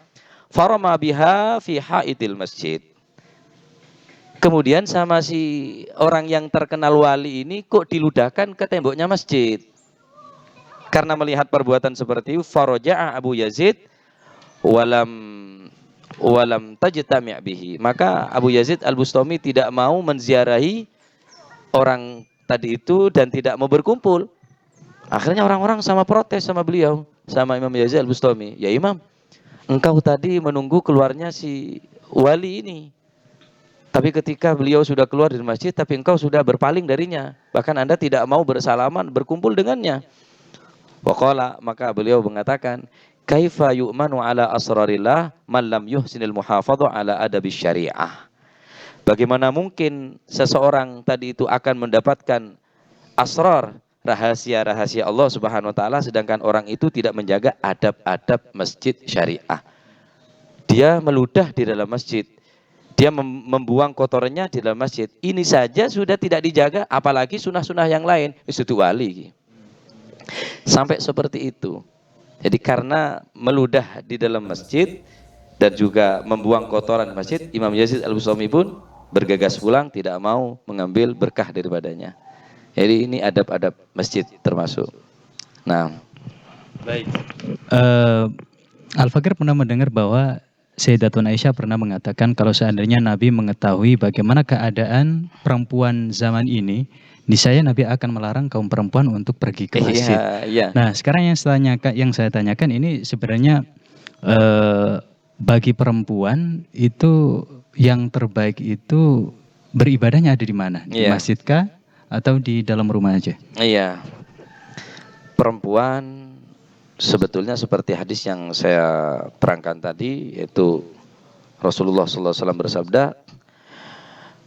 [SPEAKER 2] Farama biha fi haitil masjid. Kemudian sama si orang yang terkenal wali ini kok diludahkan ke temboknya masjid. Karena melihat perbuatan seperti itu, faraja'a Abu Yazid walam tajtami' bihi. Maka Abu Yazid Al-Bustami tidak mau menziarahi orang tadi itu dan tidak mau berkumpul. Akhirnya orang-orang sama protes sama beliau, sama Imam Yazid Al-Bustami. Ya Imam, engkau tadi menunggu keluarnya si wali ini. Tapi ketika beliau sudah keluar dari masjid, tapi engkau sudah berpaling darinya. Bahkan Anda tidak mau bersalaman, berkumpul dengannya. Waqala, maka beliau mengatakan, kaifa yu'manu ala asrarillah man lam yuhsinil muhafadhu ala adabis syariah. Bagaimana mungkin seseorang tadi itu akan mendapatkan asrar, rahasia-rahasia Allah Subhanahu wa taala, sedangkan orang itu tidak menjaga adab-adab masjid syariah. Dia meludah di dalam masjid. Dia membuang kotorannya di dalam masjid. Ini saja sudah tidak dijaga, apalagi sunah-sunah yang lain. Itu wali. Sampai seperti itu. Jadi karena meludah di dalam masjid dan juga membuang kotoran di masjid, Imam Yazid Al-Bustami pun bergegas pulang, tidak mau mengambil berkah daripadanya. Jadi ini adab-adab masjid termasuk. Nah,
[SPEAKER 1] baik. Al-Fakir pernah mendengar bahwa Sayyidatun Aisyah pernah mengatakan kalau seandainya Nabi mengetahui bagaimana keadaan perempuan zaman ini, niscaya Nabi akan melarang kaum perempuan untuk pergi ke masjid.
[SPEAKER 2] Iya.
[SPEAKER 1] Nah, sekarang yang saya tanyakan ini sebenarnya bagi perempuan itu yang terbaik itu beribadahnya ada di mana? Di masjid kah atau di dalam rumah aja?
[SPEAKER 2] Iya. Perempuan sebetulnya seperti hadis yang saya terangkan tadi, yaitu Rasulullah SAW bersabda,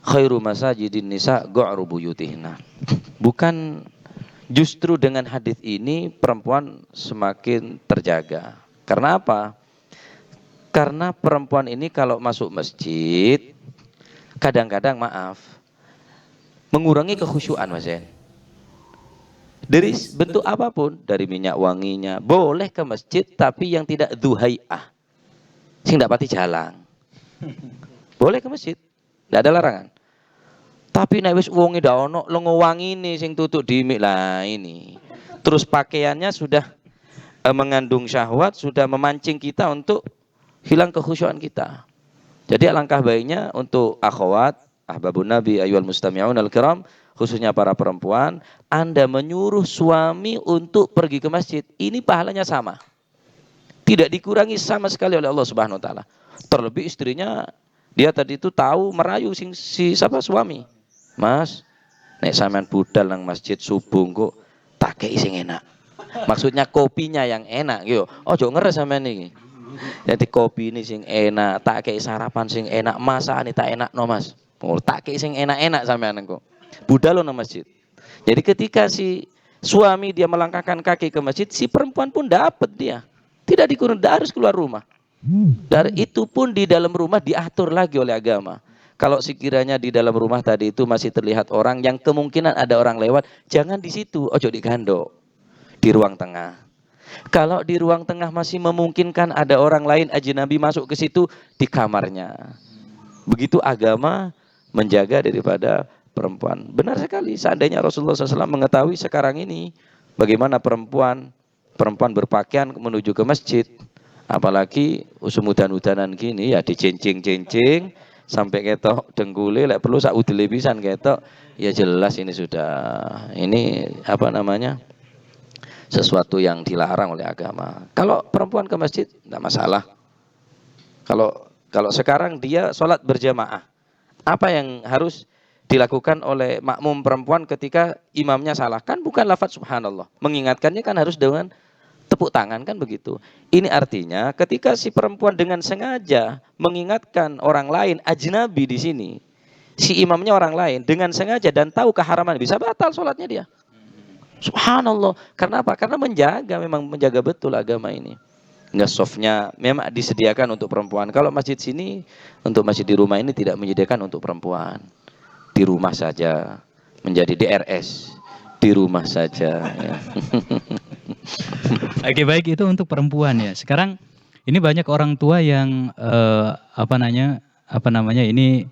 [SPEAKER 2] khairu masajidin nisa gu'ru buyutihna. Bukan justru dengan hadis ini perempuan semakin terjaga. Karena apa? Karena perempuan ini kalau masuk masjid kadang-kadang mengurangi kekhusyuan, Mas Yen. Dari bentuk apapun, dari minyak wanginya, boleh ke masjid tapi yang tidak duhai'ah, sing dapat jalan. Boleh ke masjid, tidak ada larangan. Tapi nek wis wonge ndak ono lengo wangine sing tutuk dimik lah ini. Terus pakaiannya sudah mengandung syahwat, sudah memancing kita untuk hilang kekhusyuan kita. Jadi alangkah baiknya untuk akhwat, ahbabun nabi ayyuhal mustami'un al-kiram, khususnya para perempuan, Anda menyuruh suami untuk pergi ke masjid, ini pahalanya sama. Tidak dikurangi sama sekali oleh Allah Subhanahu wa taala. Terlebih istrinya, dia tadi itu tahu merayu si suami. Mas, Nek sampean budal nang masjid subuh kok tak kei sing enak. Maksudnya kopinya yang enak gitu. Ojo ngeres sampean iki. Jadi kopi ini sing enak, tak kei sarapan sing enak, masakan tak enak no Mas. Oh, tak kei sing enak-enak sampean engko. Budal nang masjid. Jadi ketika si suami dia melangkahkan kaki ke masjid, si perempuan pun dapat dia. Tidak dikurung, harus keluar rumah. Dan itu pun di dalam rumah diatur lagi oleh agama. Kalau sekiranya di dalam rumah tadi itu masih terlihat orang yang kemungkinan ada orang lewat, jangan di situ, ojo digandok, di ruang tengah. Kalau di ruang tengah masih memungkinkan ada orang lain ajnabi masuk ke situ, di kamarnya. Begitu agama menjaga daripada perempuan. Benar sekali, seandainya Rasulullah SAW mengetahui sekarang ini bagaimana perempuan berpakaian menuju ke masjid, apalagi udan-udanan gini ya dicincing-cincing sampai ketok dengkule, lek perlu sak udele pisan ketok, ya jelas ini sudah apa namanya, sesuatu yang dilarang oleh agama. Kalau perempuan ke masjid tidak masalah. Kalau sekarang dia sholat berjamaah, apa yang harus dilakukan oleh makmum perempuan ketika imamnya salah? Kan bukan lafaz subhanallah. Mengingatkannya kan harus dengan tepuk tangan, kan begitu. Ini artinya ketika si perempuan dengan sengaja mengingatkan orang lain ajnabi di sini, si imamnya orang lain dengan sengaja dan tahu keharaman, bisa batal sholatnya dia. Subhanallah. Karena apa? Karena memang menjaga betul agama ini. Nggak softnya memang disediakan untuk perempuan. Kalau masjid sini, untuk masjid di rumah ini tidak menyediakan untuk perempuan. Di rumah saja, menjadi DRS. Di rumah saja. Ya.
[SPEAKER 1] Oke, baik, itu untuk perempuan ya. Sekarang ini banyak orang tua yang apa namanya ini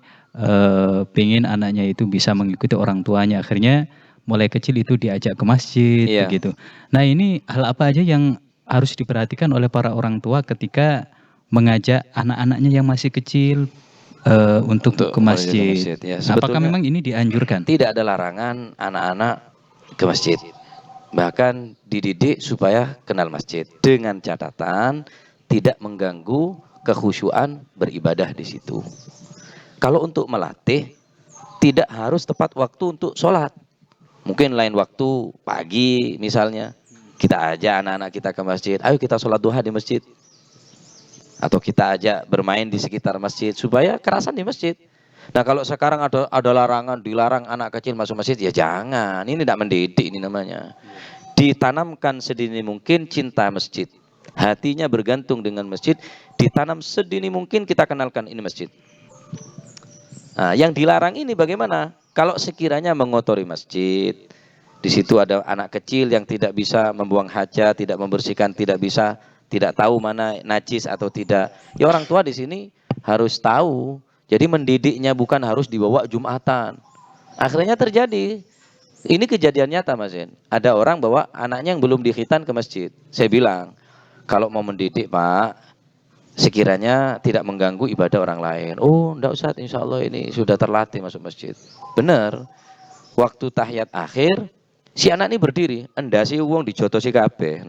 [SPEAKER 1] pingin anaknya itu bisa mengikuti orang tuanya. Akhirnya mulai kecil itu diajak ke masjid
[SPEAKER 2] Iya.
[SPEAKER 1] begitu. Nah, ini hal apa aja yang harus diperhatikan oleh para orang tua ketika mengajak anak-anaknya yang masih kecil untuk ke masjid.
[SPEAKER 2] Ya,
[SPEAKER 1] Nah, apakah
[SPEAKER 2] sebetulnya
[SPEAKER 1] memang ini dianjurkan?
[SPEAKER 2] tidak ada larangan anak-anak ke masjid. Bahkan dididik supaya kenal masjid dengan catatan tidak mengganggu kekhusyuan beribadah di situ. Kalau untuk melatih tidak harus tepat waktu untuk sholat. Mungkin lain waktu, pagi misalnya, kita ajak anak-anak kita ke masjid, ayo kita sholat duha di masjid. Atau kita ajak bermain di sekitar masjid supaya kerasan di masjid. Nah, kalau sekarang ada larangan, dilarang anak kecil masuk masjid, ya jangan. Ini tidak mendidik, ini namanya. Ditanamkan sedini mungkin cinta masjid. Hatinya bergantung dengan masjid, ditanam sedini mungkin kita kenalkan ini masjid. Nah, yang dilarang ini bagaimana? Kalau sekiranya mengotori masjid, di situ ada anak kecil yang tidak bisa membuang hajat, tidak membersihkan, tidak tahu mana najis atau tidak. Ya orang tua di sini harus tahu. Jadi mendidiknya bukan harus dibawa Jumatan. Akhirnya terjadi. Ini kejadian nyata Mas Zen. Ada orang bawa anaknya yang belum dikhitan ke masjid. Saya bilang, kalau mau mendidik Pak, sekiranya tidak mengganggu ibadah orang lain. Oh, enggak Ustaz, insya Allah ini sudah terlatih masuk masjid. Benar. Waktu tahiyat akhir, si anak ini berdiri, endasi uang dijotosi kabeh,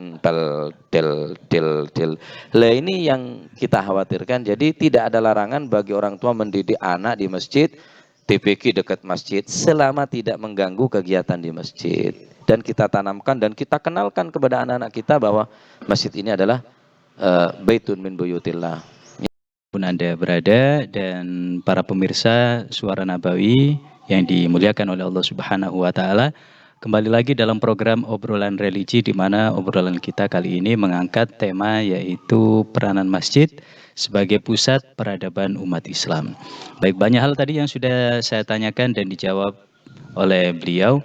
[SPEAKER 2] del. Lah ini yang kita khawatirkan. Jadi tidak ada larangan bagi orang tua mendidik anak di masjid, TPQ dekat masjid, selama tidak mengganggu kegiatan di masjid. Dan kita tanamkan dan kita kenalkan kepada anak-anak kita bahwa masjid ini adalah baitun min buyutillah.
[SPEAKER 1] Pun Anda berada dan para pemirsa Suara Nabawi yang dimuliakan oleh Allah Subhanahu wa taala, kembali lagi dalam program Obrolan Religi, di mana obrolan kita kali ini mengangkat tema yaitu peranan masjid sebagai pusat peradaban umat Islam. Baik, banyak hal tadi yang sudah saya tanyakan dan dijawab oleh beliau,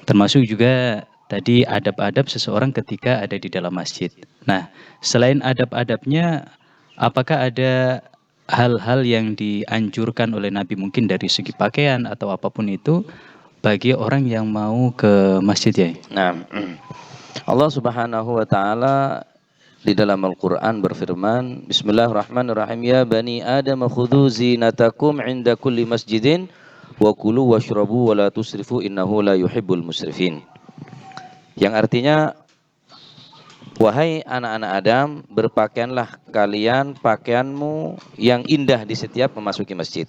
[SPEAKER 1] termasuk juga tadi adab-adab seseorang ketika ada di dalam masjid. Nah, selain adab-adabnya, apakah ada hal-hal yang dianjurkan oleh Nabi mungkin dari segi pakaian atau apapun itu bagi orang yang mau ke masjid ya?
[SPEAKER 2] Nah, Allah Subhanahu wa taala di dalam Al-Qur'an berfirman, Bismillahirrahmanirrahim, ya bani Adam khudhu zinatakum 'inda kulli masjidin wa kulu washrabu wa la tusrifu innahu la yuhibbul musrifin. Yang artinya, wahai anak-anak Adam, berpakaianlah kalian pakaianmu yang indah di setiap memasuki masjid.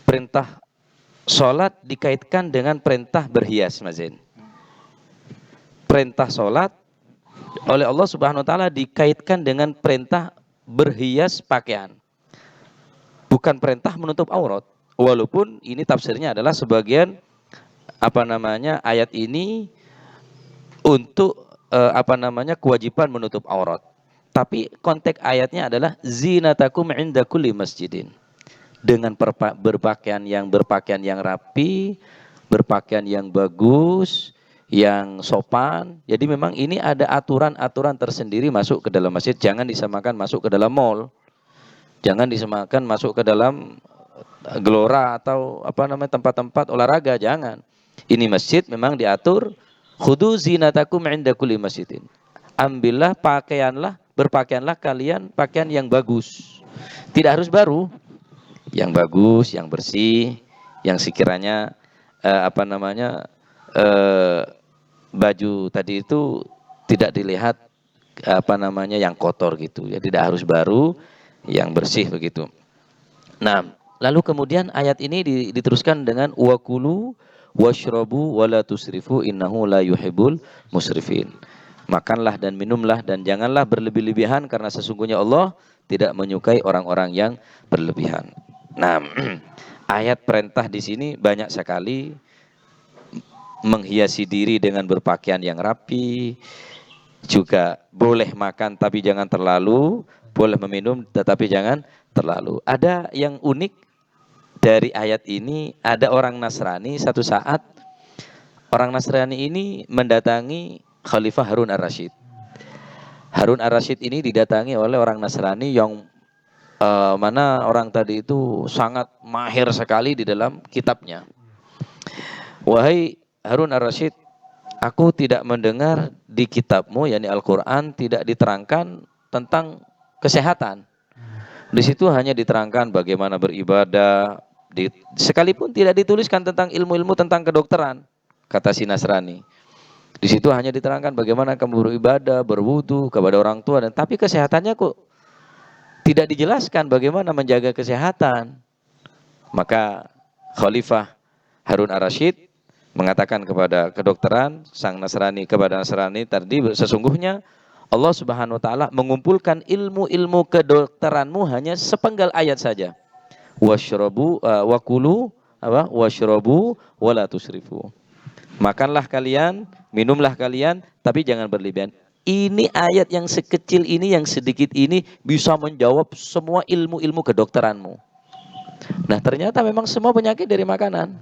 [SPEAKER 2] Perintah sholat dikaitkan dengan perintah berhias, Mas Zain. Perintah sholat oleh Allah Subhanahu wa taala dikaitkan dengan perintah berhias pakaian. Bukan perintah menutup aurat. Walaupun ini tafsirnya adalah sebagian ayat ini untuk kewajiban menutup aurat. Tapi konteks ayatnya adalah zinatakum inda kulli masjidin. Dengan berpakaian yang rapi, berpakaian yang bagus, yang sopan. Jadi memang ini ada aturan-aturan tersendiri masuk ke dalam masjid. Jangan disamakan masuk ke dalam mall. Jangan disamakan masuk ke dalam gelora atau tempat-tempat olahraga, jangan. Ini masjid memang diatur khudu zinatakum inda kulli masjidin. Ambillah berpakaianlah kalian pakaian yang bagus. Tidak harus baru. Yang bagus, yang bersih, yang sekiranya baju tadi itu tidak dilihat yang kotor gitu. Ya tidak harus baru, yang bersih begitu. Nah, lalu kemudian ayat ini diteruskan dengan wakulu washrabu wala tusrifu innahu la yuhibbul musrifin. Makanlah dan minumlah dan janganlah berlebih-lebihan karena sesungguhnya Allah tidak menyukai orang-orang yang berlebihan. Nah, ayat perintah di sini banyak sekali, menghiasi diri dengan berpakaian yang rapi, juga boleh makan tapi jangan terlalu, boleh meminum tetapi jangan terlalu. Ada yang unik dari ayat ini, ada orang Nasrani satu saat, orang Nasrani ini mendatangi Khalifah Harun ar-Rasyid. Harun ar-Rasyid ini didatangi oleh orang Nasrani yang mana orang tadi itu sangat mahir sekali di dalam kitabnya. Wahai Harun ar-Rasyid, aku tidak mendengar di kitabmu, yakni Al-Quran, tidak diterangkan tentang kesehatan. Di situ hanya diterangkan bagaimana beribadah, sekalipun tidak dituliskan tentang ilmu-ilmu tentang kedokteran, kata si Nasrani. Di situ hanya diterangkan bagaimana kamu beribadah, berwudu kepada orang tua, tapi kesehatannya kok tidak dijelaskan bagaimana menjaga kesehatan. Maka Khalifah Harun ar-Rasyid mengatakan kepada kedokteran, sang Nasrani kepada Nasrani tadi, sesungguhnya Allah Subhanahu wa taala mengumpulkan ilmu-ilmu kedokteranmu hanya sepenggal ayat saja. Washrabu wakulu washrabu wala tusrifu. Makanlah kalian, minumlah kalian, tapi jangan berlebihan. Ini ayat yang sekecil ini, yang sedikit ini bisa menjawab semua ilmu-ilmu kedokteranmu. Nah, ternyata memang semua penyakit dari makanan.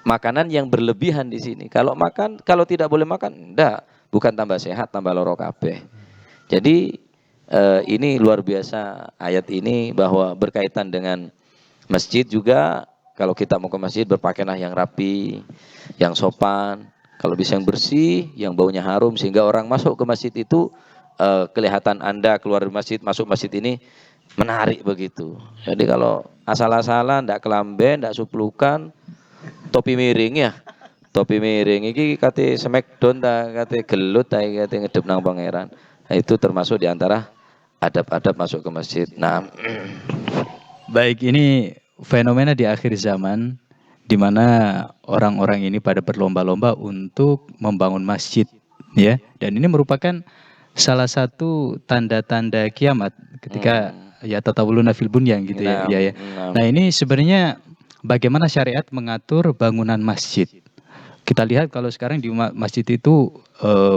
[SPEAKER 2] Makanan yang berlebihan di sini. Kalau tidak boleh makan, enggak, bukan tambah sehat, tambah loro kabeh. Jadi ini luar biasa ayat ini, bahwa berkaitan dengan masjid juga. Kalau kita mau ke masjid, berpakaianlah yang rapi, yang sopan, kalau bisa yang bersih, yang baunya harum, sehingga orang masuk ke masjid itu kelihatan Anda keluar dari masjid, masuk masjid ini menarik begitu. Jadi kalau asal-asalan, ndak kelamben, ndak suplukan, topi miring ya. Topi miring iki kate smackdown ta, kate gelut ta, kate ngedep nang pangeran. Nah, itu termasuk di antara adab-adab masuk ke masjid. Nah,
[SPEAKER 1] baik, ini fenomena di akhir zaman di mana orang-orang ini pada berlomba-lomba untuk membangun masjid, ya. Dan ini merupakan salah satu tanda-tanda kiamat ketika ya tatawuluna fil bunyan gitu ya. Ya, ya. Nah, ini sebenarnya bagaimana syariat mengatur bangunan masjid. Kita lihat kalau sekarang di masjid itu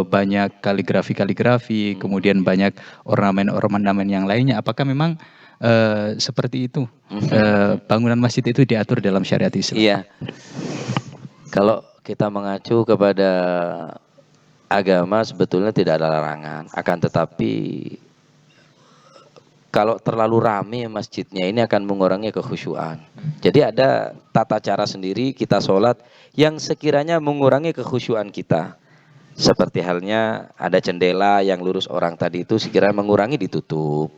[SPEAKER 1] banyak kaligrafi, kemudian banyak ornamen-ornamen yang lainnya. Apakah memang seperti itu bangunan masjid itu diatur dalam syariat Islam?
[SPEAKER 2] Iya. Kalau kita mengacu kepada agama, sebetulnya tidak ada larangan. Akan tetapi kalau terlalu ramai masjidnya, ini akan mengurangi kekhusyuan. Jadi ada tata cara sendiri kita sholat yang sekiranya mengurangi kekhusyuan kita. Seperti halnya ada jendela yang lurus orang tadi itu sekiranya mengurangi, ditutup.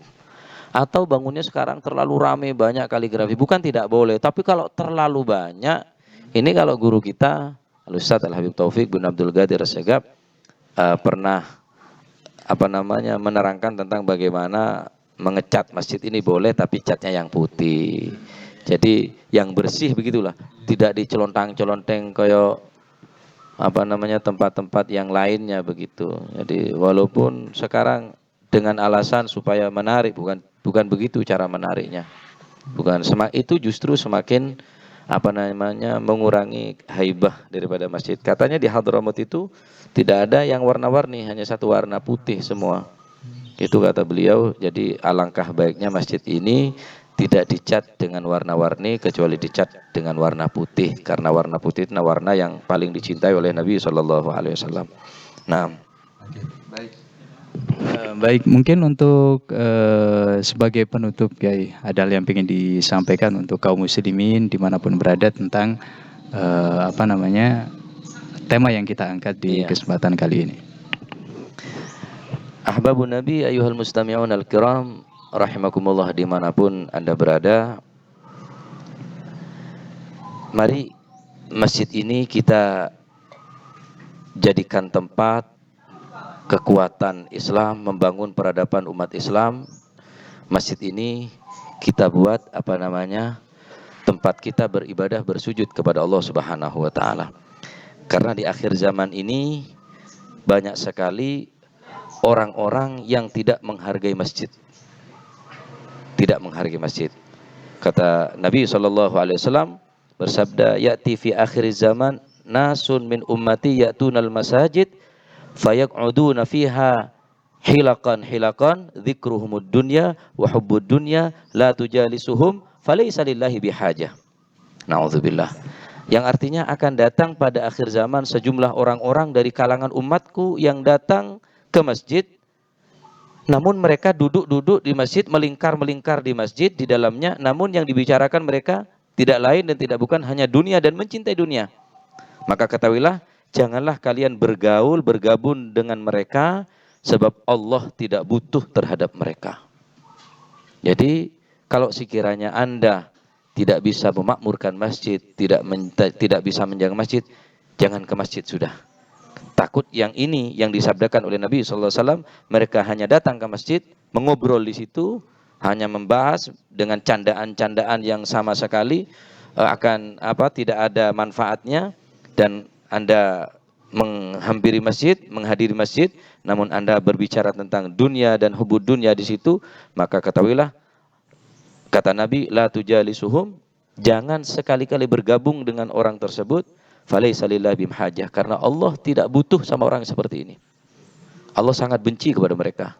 [SPEAKER 2] Atau bangunnya sekarang terlalu ramai, banyak kaligrafi, bukan tidak boleh, tapi kalau terlalu banyak, ini kalau guru kita Al-Ustaz Al-Habib Taufik bin Abdul Ghadir As-Segaf pernah menerangkan tentang bagaimana mengecat masjid ini boleh, tapi catnya yang putih. Jadi yang bersih begitulah, tidak dicelontang-celonteng kayak apa namanya tempat-tempat yang lainnya begitu. Jadi walaupun sekarang dengan alasan supaya menarik, bukan begitu cara menariknya. Bukan itu justru semakin apa namanya mengurangi haibah daripada masjid. Katanya di Hadramut itu tidak ada yang warna-warni, hanya satu warna putih semua. Itu kata beliau. Jadi alangkah baiknya masjid ini tidak dicat dengan warna-warni kecuali dicat dengan warna putih, karena warna putih itu warna yang paling dicintai oleh Nabi Shallallahu Alaihi Wasallam. Nah,
[SPEAKER 1] baik. Baik, mungkin untuk sebagai penutup, Kiai, ada hal yang ingin disampaikan untuk kaum muslimin dimanapun berada tentang apa namanya tema yang kita angkat di
[SPEAKER 2] iya.
[SPEAKER 1] kesempatan kali ini.
[SPEAKER 2] Ahbabun Nabi ayuhal mustami'un al-kiram rahimakumullah dimanapun Anda berada. Mari masjid ini kita jadikan tempat kekuatan Islam, membangun peradaban umat Islam. Masjid ini kita buat apa namanya tempat kita beribadah, bersujud kepada Allah Subhanahu wa taala. Karena di akhir zaman ini banyak sekali orang-orang yang tidak menghargai masjid. Tidak menghargai masjid. Kata Nabi SAW bersabda, "Ya'ti fi akhir zaman nasun min ummati ya'tunal masajid fayaq'uduna fiha hilakan dzikruhumud dunya wa hubbud dunya la tujalisuhum falaysa lillahi bihajah." Nauzubillah. Yang artinya akan datang pada akhir zaman sejumlah orang-orang dari kalangan umatku yang datang ke masjid, namun mereka duduk-duduk di masjid, melingkar-melingkar di masjid di dalamnya, namun yang dibicarakan mereka tidak lain dan tidak bukan hanya dunia dan mencintai dunia. Maka ketahuilah, janganlah kalian bergaul, bergabung dengan mereka, sebab Allah tidak butuh terhadap mereka. Jadi kalau sekiranya Anda tidak bisa memakmurkan masjid, tidak bisa menjaga masjid, jangan ke masjid sudah. Takut yang ini yang disabdakan oleh Nabi SAW, mereka hanya datang ke masjid, mengobrol di situ, hanya membahas dengan candaan-candaan yang sama sekali akan tidak ada manfaatnya, dan Anda menghampiri masjid, menghadiri masjid, namun Anda berbicara tentang dunia dan hubud dunia di situ, maka ketahuilah, kata Nabi, la tujalisuhum, jangan sekali-kali bergabung dengan orang tersebut, falaysa lillahi bihajah, karena Allah tidak butuh sama orang seperti ini. Allah sangat benci kepada mereka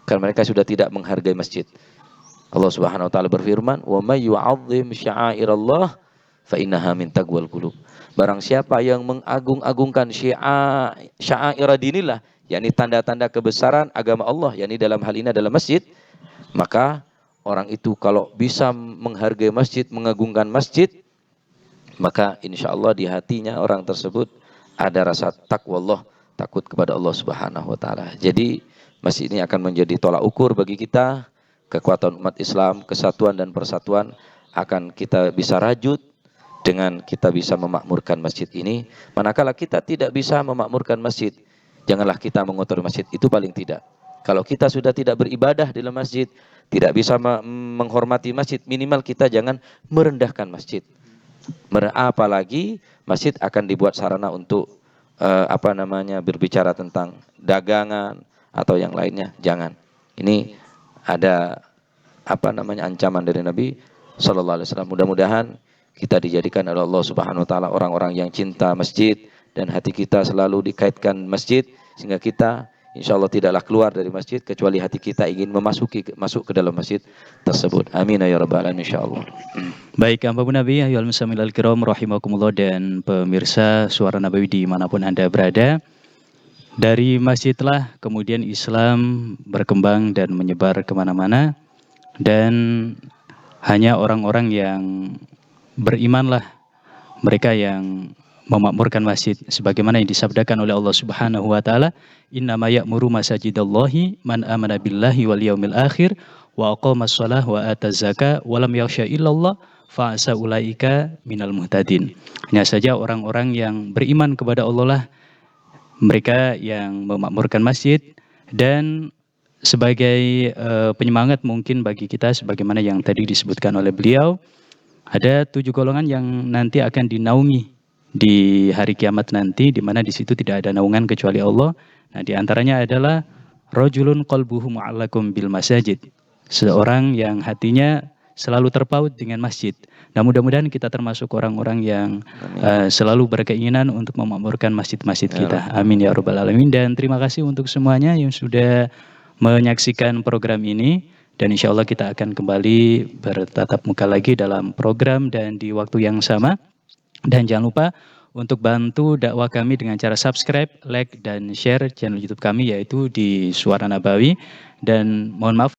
[SPEAKER 2] karena mereka sudah tidak menghargai masjid. Allah Subhanahu wa taala berfirman, "Wa may yu'azzim sya'airallah fa innaha min taqwal qulub." Barang siapa yang mengagung-agungkan sya'air dinillah, yakni tanda-tanda kebesaran agama Allah, yakni dalam hal ini adalah masjid, maka orang itu kalau bisa menghargai masjid, mengagungkan masjid, maka insya Allah di hatinya orang tersebut ada rasa takwa Allah, takut kepada Allah Subhanahu wa taala. Jadi masjid ini akan menjadi tolak ukur bagi kita, kekuatan umat Islam, kesatuan dan persatuan akan kita bisa rajut dengan kita bisa memakmurkan masjid ini. Manakala kita tidak bisa memakmurkan masjid, janganlah kita mengotori masjid, itu paling tidak. Kalau kita sudah tidak beribadah di dalam masjid, tidak bisa menghormati masjid, minimal kita jangan merendahkan masjid. Apalagi masjid akan dibuat sarana untuk berbicara tentang dagangan atau yang lainnya, jangan. Ini ada ancaman dari Nabi Sallallahu Alaihi Wasallam. Mudah-mudahan kita dijadikan oleh Allah Subhanahu Wa Taala orang-orang yang cinta masjid, dan hati kita selalu dikaitkan masjid, sehingga kita insya Allah tidaklah keluar dari masjid kecuali hati kita ingin masuk ke dalam masjid tersebut. Amin ya rabbal alamin insyaallah.
[SPEAKER 1] Baik, Bapak Nabi, ayyuhal muslimil al-kiram rahimakumullah, dan pemirsa Suara Nabawi dimanapun Anda berada. Dari masjidlah kemudian Islam berkembang dan menyebar kemana-mana, dan hanya orang-orang yang berimanlah mereka yang memakmurkan masjid, sebagaimana yang disabdakan oleh Allah Subhanahu wa taala, "Innama ya'muru masajidallahi man amana billahi wal yaumil akhir wa aqamas shalah wa ataz zakah wa lam yakhsha illallah fa asa ulaika minal muhtadin." Hanya saja orang-orang yang beriman kepada Allah lah mereka yang memakmurkan masjid. Dan sebagai penyemangat mungkin bagi kita, sebagaimana yang tadi disebutkan oleh beliau, Ada 7 golongan yang nanti akan dinaungi di hari kiamat nanti, di mana di situ tidak ada naungan kecuali Allah. Nah, di antaranya adalah rajulun qalbuhu mu'allaqum bil masajid. Seorang yang hatinya selalu terpaut dengan masjid. Nah, mudah-mudahan kita termasuk orang-orang yang selalu berkeinginan untuk memakmurkan masjid-masjid kita. Amin ya rabbal alamin. Dan terima kasih untuk semuanya yang sudah menyaksikan program ini. Dan insya Allah kita akan kembali bertatap muka lagi dalam program dan di waktu yang sama. Dan jangan lupa untuk bantu dakwah kami dengan cara subscribe, like, dan share channel YouTube kami yaitu di Suara Nabawi. Dan mohon maaf